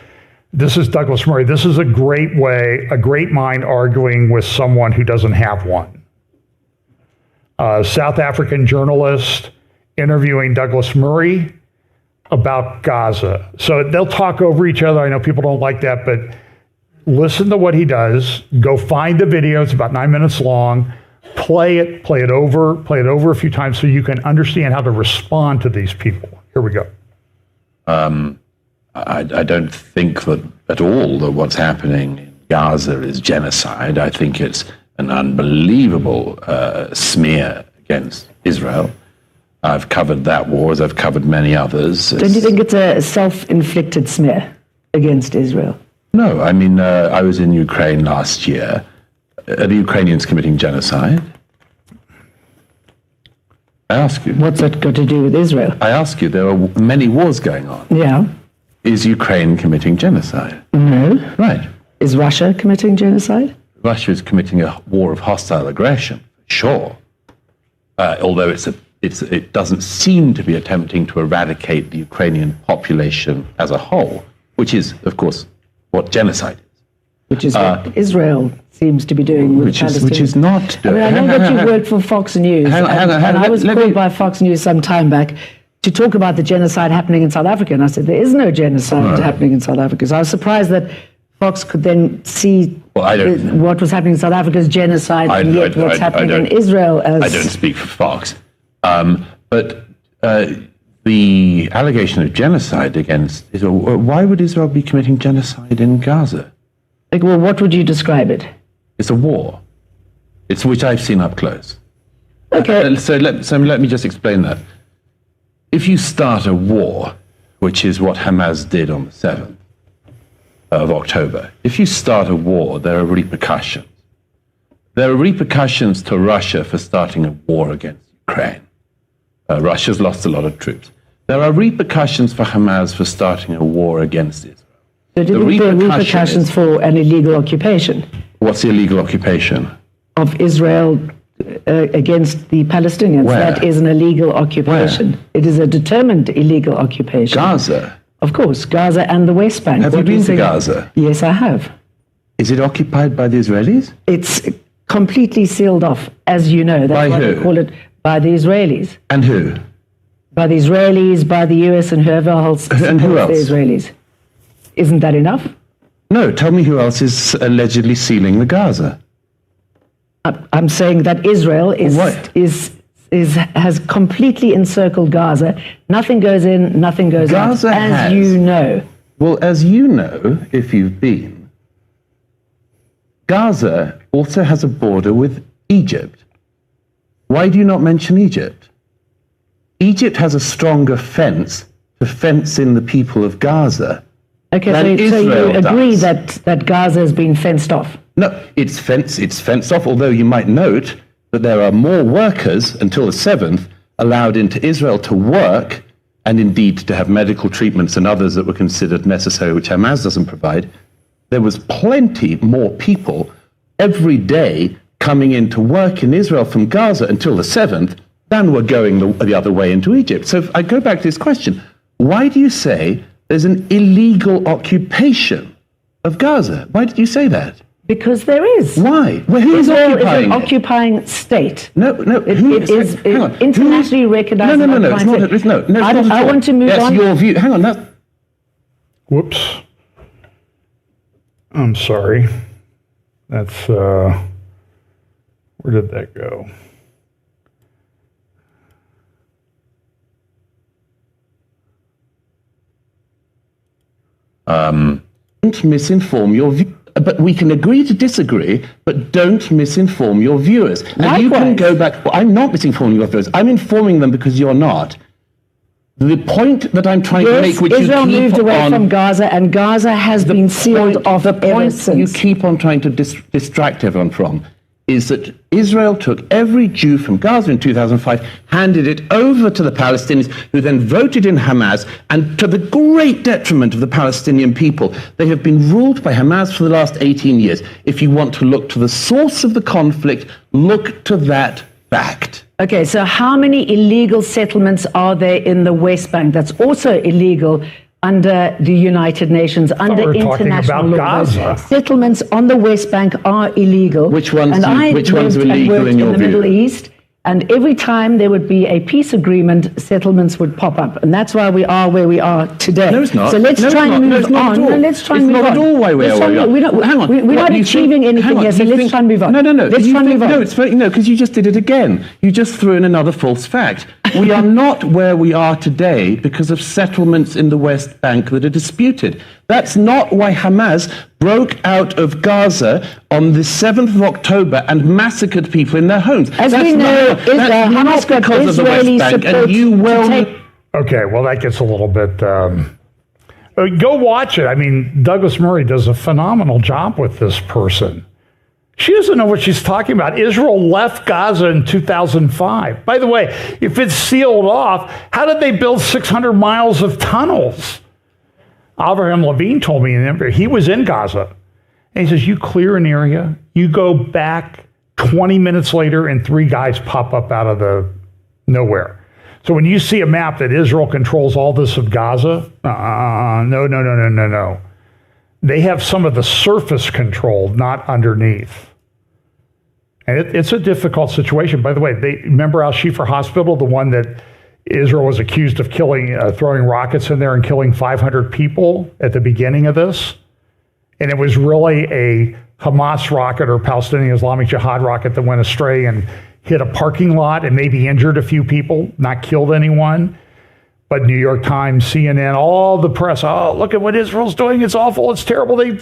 This is Douglas Murray. This is a great way, a great mind arguing with someone who doesn't have one. South African journalist interviewing Douglas Murray about Gaza. So they'll talk over each other. I know people don't like that, but listen to what he does. Go find the video. It's about 9 minutes long. Play it over a few times so you can understand how to respond to these people. Here we go. I don't think that at all that what's happening in Gaza is genocide. I think it's an unbelievable smear against Israel. I've covered that war as I've covered many others. Don't you think it's a self-inflicted smear against Israel? No, I mean, I was in Ukraine last year. Are the Ukrainians committing genocide? I ask you. What's that got to do with Israel? I ask you, there are many wars going on. Yeah. Is Ukraine committing genocide? No. Right. Is Russia committing genocide? Russia is committing a war of hostile aggression, sure. Although it doesn't seem to be attempting to eradicate the Ukrainian population as a whole, which is, of course, what genocide is. Which is what Israel seems to be doing with Palestine. Which is not doing. I know that you worked for Fox News, and I was called by Fox News some time back to talk about the genocide happening in South Africa, and I said there is no genocide happening in South Africa. So I was surprised that Fox could then see what was happening in South Africa as genocide, and yet what's happening in Israel as... I don't speak for Fox. But the allegation of genocide against Israel, why would Israel be committing genocide in Gaza? Well, what would you describe it? It's a war. It's which I've seen up close. Okay. So let me just explain that. If you start a war, which is what Hamas did on the 7th of October, if you start a war, there are repercussions. There are repercussions to Russia for starting a war against Ukraine. Russia's lost a lot of troops. There are repercussions for Hamas for starting a war against Israel. So do you think there are repercussions for an illegal occupation? What's the illegal occupation? Of Israel against the Palestinians. Where? That is an illegal occupation. Where? It is a determined illegal occupation. Gaza? Of course, Gaza and the West Bank. Have you been to Gaza? Yes, I have. Is it occupied by the Israelis? It's completely sealed off, as you know. That's why they call it by the Israelis. And who? By the Israelis, by the US, and whoever else supports and who else? The Israelis. Isn't that enough? No, tell me who else is allegedly sealing the Gaza. I'm saying that Israel has completely encircled Gaza. Nothing goes in, nothing goes out, as you know. Well, as you know, if you've been, Gaza also has a border with Egypt. Why do you not mention Egypt? Egypt has a stronger fence to fence in the people of Gaza. Okay, so you agree that Gaza has been fenced off? No, it's fenced off, although you might note that there are more workers until the 7th allowed into Israel to work and indeed to have medical treatments and others that were considered necessary, which Hamas doesn't provide. There was plenty more people every day coming into work in Israel from Gaza until the 7th than were going the other way into Egypt. So if I go back to this question, why do you say there's an illegal occupation of Gaza? Why did you say that? Because there is. Why? Well, who is Israel occupying is an occupying state. No. It is internationally recognized. No. It's not. I want to move on. That's your view. Hang on. Whoops. I'm sorry. That's where did that go? Don't misinform your view. But we can agree to disagree, but don't misinform your viewers. And you can go back. Well, I'm not misinforming your viewers. I'm informing them because you're not. The point that I'm trying to make, which Israel you keep moved away on, from Gaza, and Gaza has been sealed off the point ever since. you keep on trying to distract everyone from is that Israel took every Jew from Gaza in 2005, handed it over to the Palestinians, who then voted in Hamas, and to the great detriment of the Palestinian people, they have been ruled by Hamas for the last 18 years. If you want to look to the source of the conflict, look to that fact. Okay, so how many illegal settlements are there in the West Bank that's also illegal under the United Nations, under international law? Settlements on the West Bank are illegal. Which ones are illegal in your view? In the Middle East, and every time there would be a peace agreement, settlements would pop up, and that's why we are where we are today. No, it's not. So let's try and move on. No, let's try and move on. It's not at all why we are where we are. Hang on. We're not achieving anything here, so let's try and move on. No. Let's try and move on. No, it's very, because you just did it again. You just threw in another false fact. We are not where we are today because of settlements in the West Bank that are disputed. That's not why Hamas broke out of Gaza on the 7th of October and massacred people in their homes. As we know, Hamas got Israeli support Okay, well, that gets a little bit... go watch it. I mean, Douglas Murray does a phenomenal job with this person. She doesn't know what she's talking about. Israel left Gaza in 2005. By the way, if it's sealed off, how did they build 600 miles of tunnels? Avraham Levine told me he was in Gaza. And he says, you clear an area, you go back 20 minutes later, and 3 guys pop up out of the nowhere. So when you see a map that Israel controls all this of Gaza, no. They have some of the surface control, not underneath. And it's a difficult situation. By the way, remember Al-Shifa Hospital, the one that Israel was accused of killing, throwing rockets in there and killing 500 people at the beginning of this? And it was really a Hamas rocket or Palestinian Islamic Jihad rocket that went astray and hit a parking lot and maybe injured a few people, not killed anyone. But New York Times, CNN, all the press, oh, look at what Israel's doing. It's awful. It's terrible. They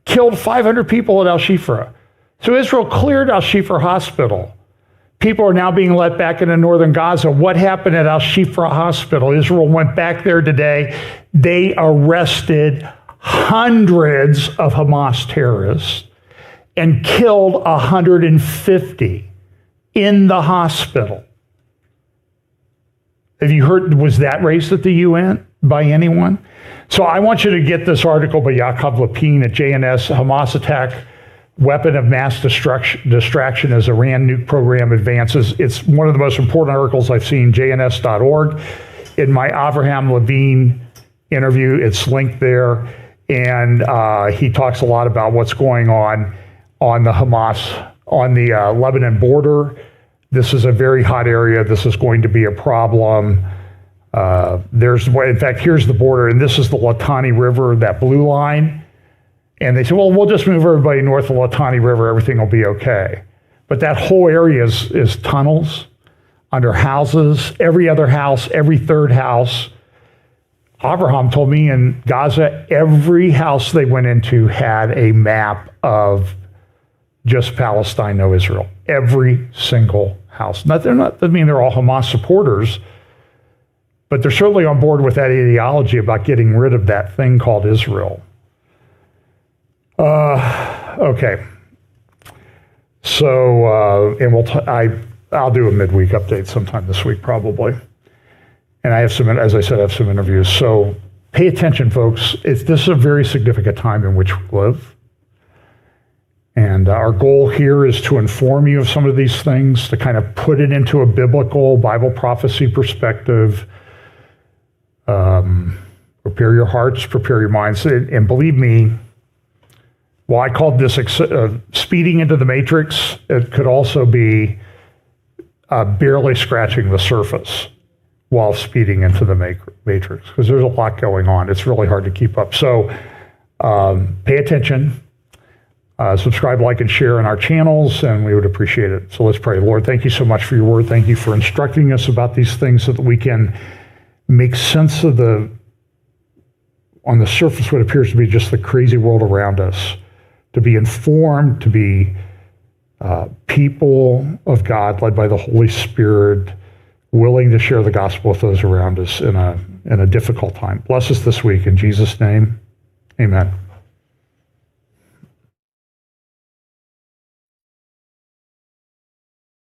killed 500 people at Al-Shifa. So Israel cleared Al-Shifa Hospital. People are now being let back into northern Gaza. What happened at Al-Shifa Hospital? Israel went back there today. They arrested hundreds of Hamas terrorists and killed 150 in the hospital. Have you heard, was that raised at the UN by anyone? So I want you to get this article by Yaakov Lapin at JNS, Hamas attack, weapon of mass distraction as Iran nuke program advances. It's one of the most important articles I've seen, jns.org. In my Avraham Levine interview, it's linked there. And he talks a lot about what's going on the Hamas, on the Lebanon border. This is a very hot area. This is going to be a problem. In fact, here's the border, and this is the Litani River, that blue line. And they said, well, we'll just move everybody north of the Litani River. Everything will be okay. But that whole area is tunnels under houses, every other house, every third house. Abraham told me in Gaza, every house they went into had a map of just Palestine, no Israel. Every single house. Doesn't mean they're all Hamas supporters, but they're certainly on board with that ideology about getting rid of that thing called Israel. Okay. So, and I'll do a midweek update sometime this week probably. And I have as I said, I have some interviews. So pay attention, folks. This is a very significant time in which we live. And our goal here is to inform you of some of these things, to kind of put it into a biblical Bible prophecy perspective. Prepare your hearts, prepare your minds. And believe me, while I called this speeding into the matrix, it could also be barely scratching the surface while speeding into the matrix, because there's a lot going on. It's really hard to keep up. So pay attention. Subscribe, like, and share on our channels, and we would appreciate it. So let's pray. Lord, thank you so much for your word. Thank you for instructing us about these things so that we can make sense of on the surface, what appears to be just the crazy world around us, to be informed, to be people of God led by the Holy Spirit, willing to share the gospel with those around us in a difficult time. Bless us this week. In Jesus' name, amen.